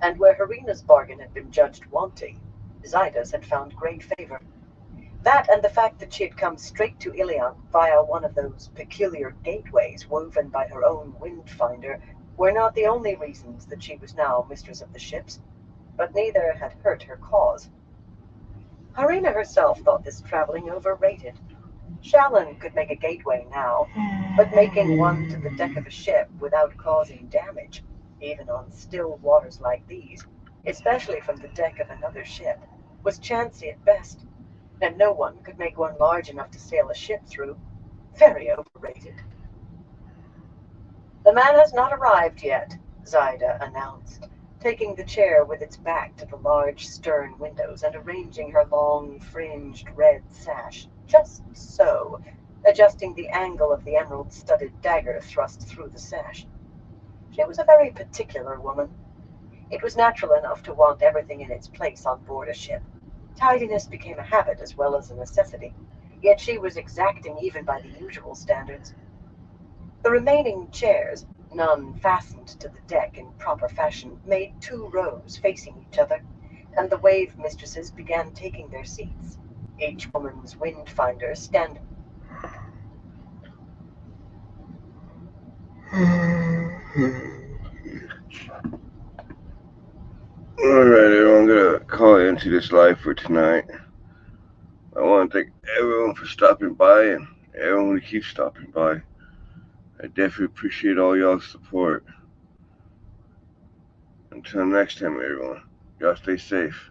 [SPEAKER 1] and where Harina's bargain had been judged wanting, Zaida's had found great favor. That and the fact that she had come straight to Ilion via one of those peculiar gateways woven by her own wind-finder were not the only reasons that she was now mistress of the ships, but neither had hurt her cause. Harina herself thought this traveling overrated. Shallan could make a gateway now, but making one to the deck of a ship without causing damage, even on still waters like these, especially from the deck of another ship, was chancy at best, and no one could make one large enough to sail a ship through. Very overrated. The man has not arrived yet, Zaida announced, taking the chair with its back to the large stern windows and arranging her long, fringed red sash, just so, adjusting the angle of the emerald-studded dagger thrust through the sash. She was a very particular woman. It was natural enough to want everything in its place on board a ship. Tidiness became a habit as well as a necessity, yet she was exacting even by the usual standards. The remaining chairs, none fastened to the deck in proper fashion, made 2 rows facing each other, and the wave mistresses began taking their seats, each woman's wind finder standing.
[SPEAKER 3] Alright, everyone, I'm gonna call into this live for tonight. I want to thank everyone for stopping by and everyone who keeps stopping by. I definitely appreciate all y'all's support. Until next time, everyone, y'all stay safe.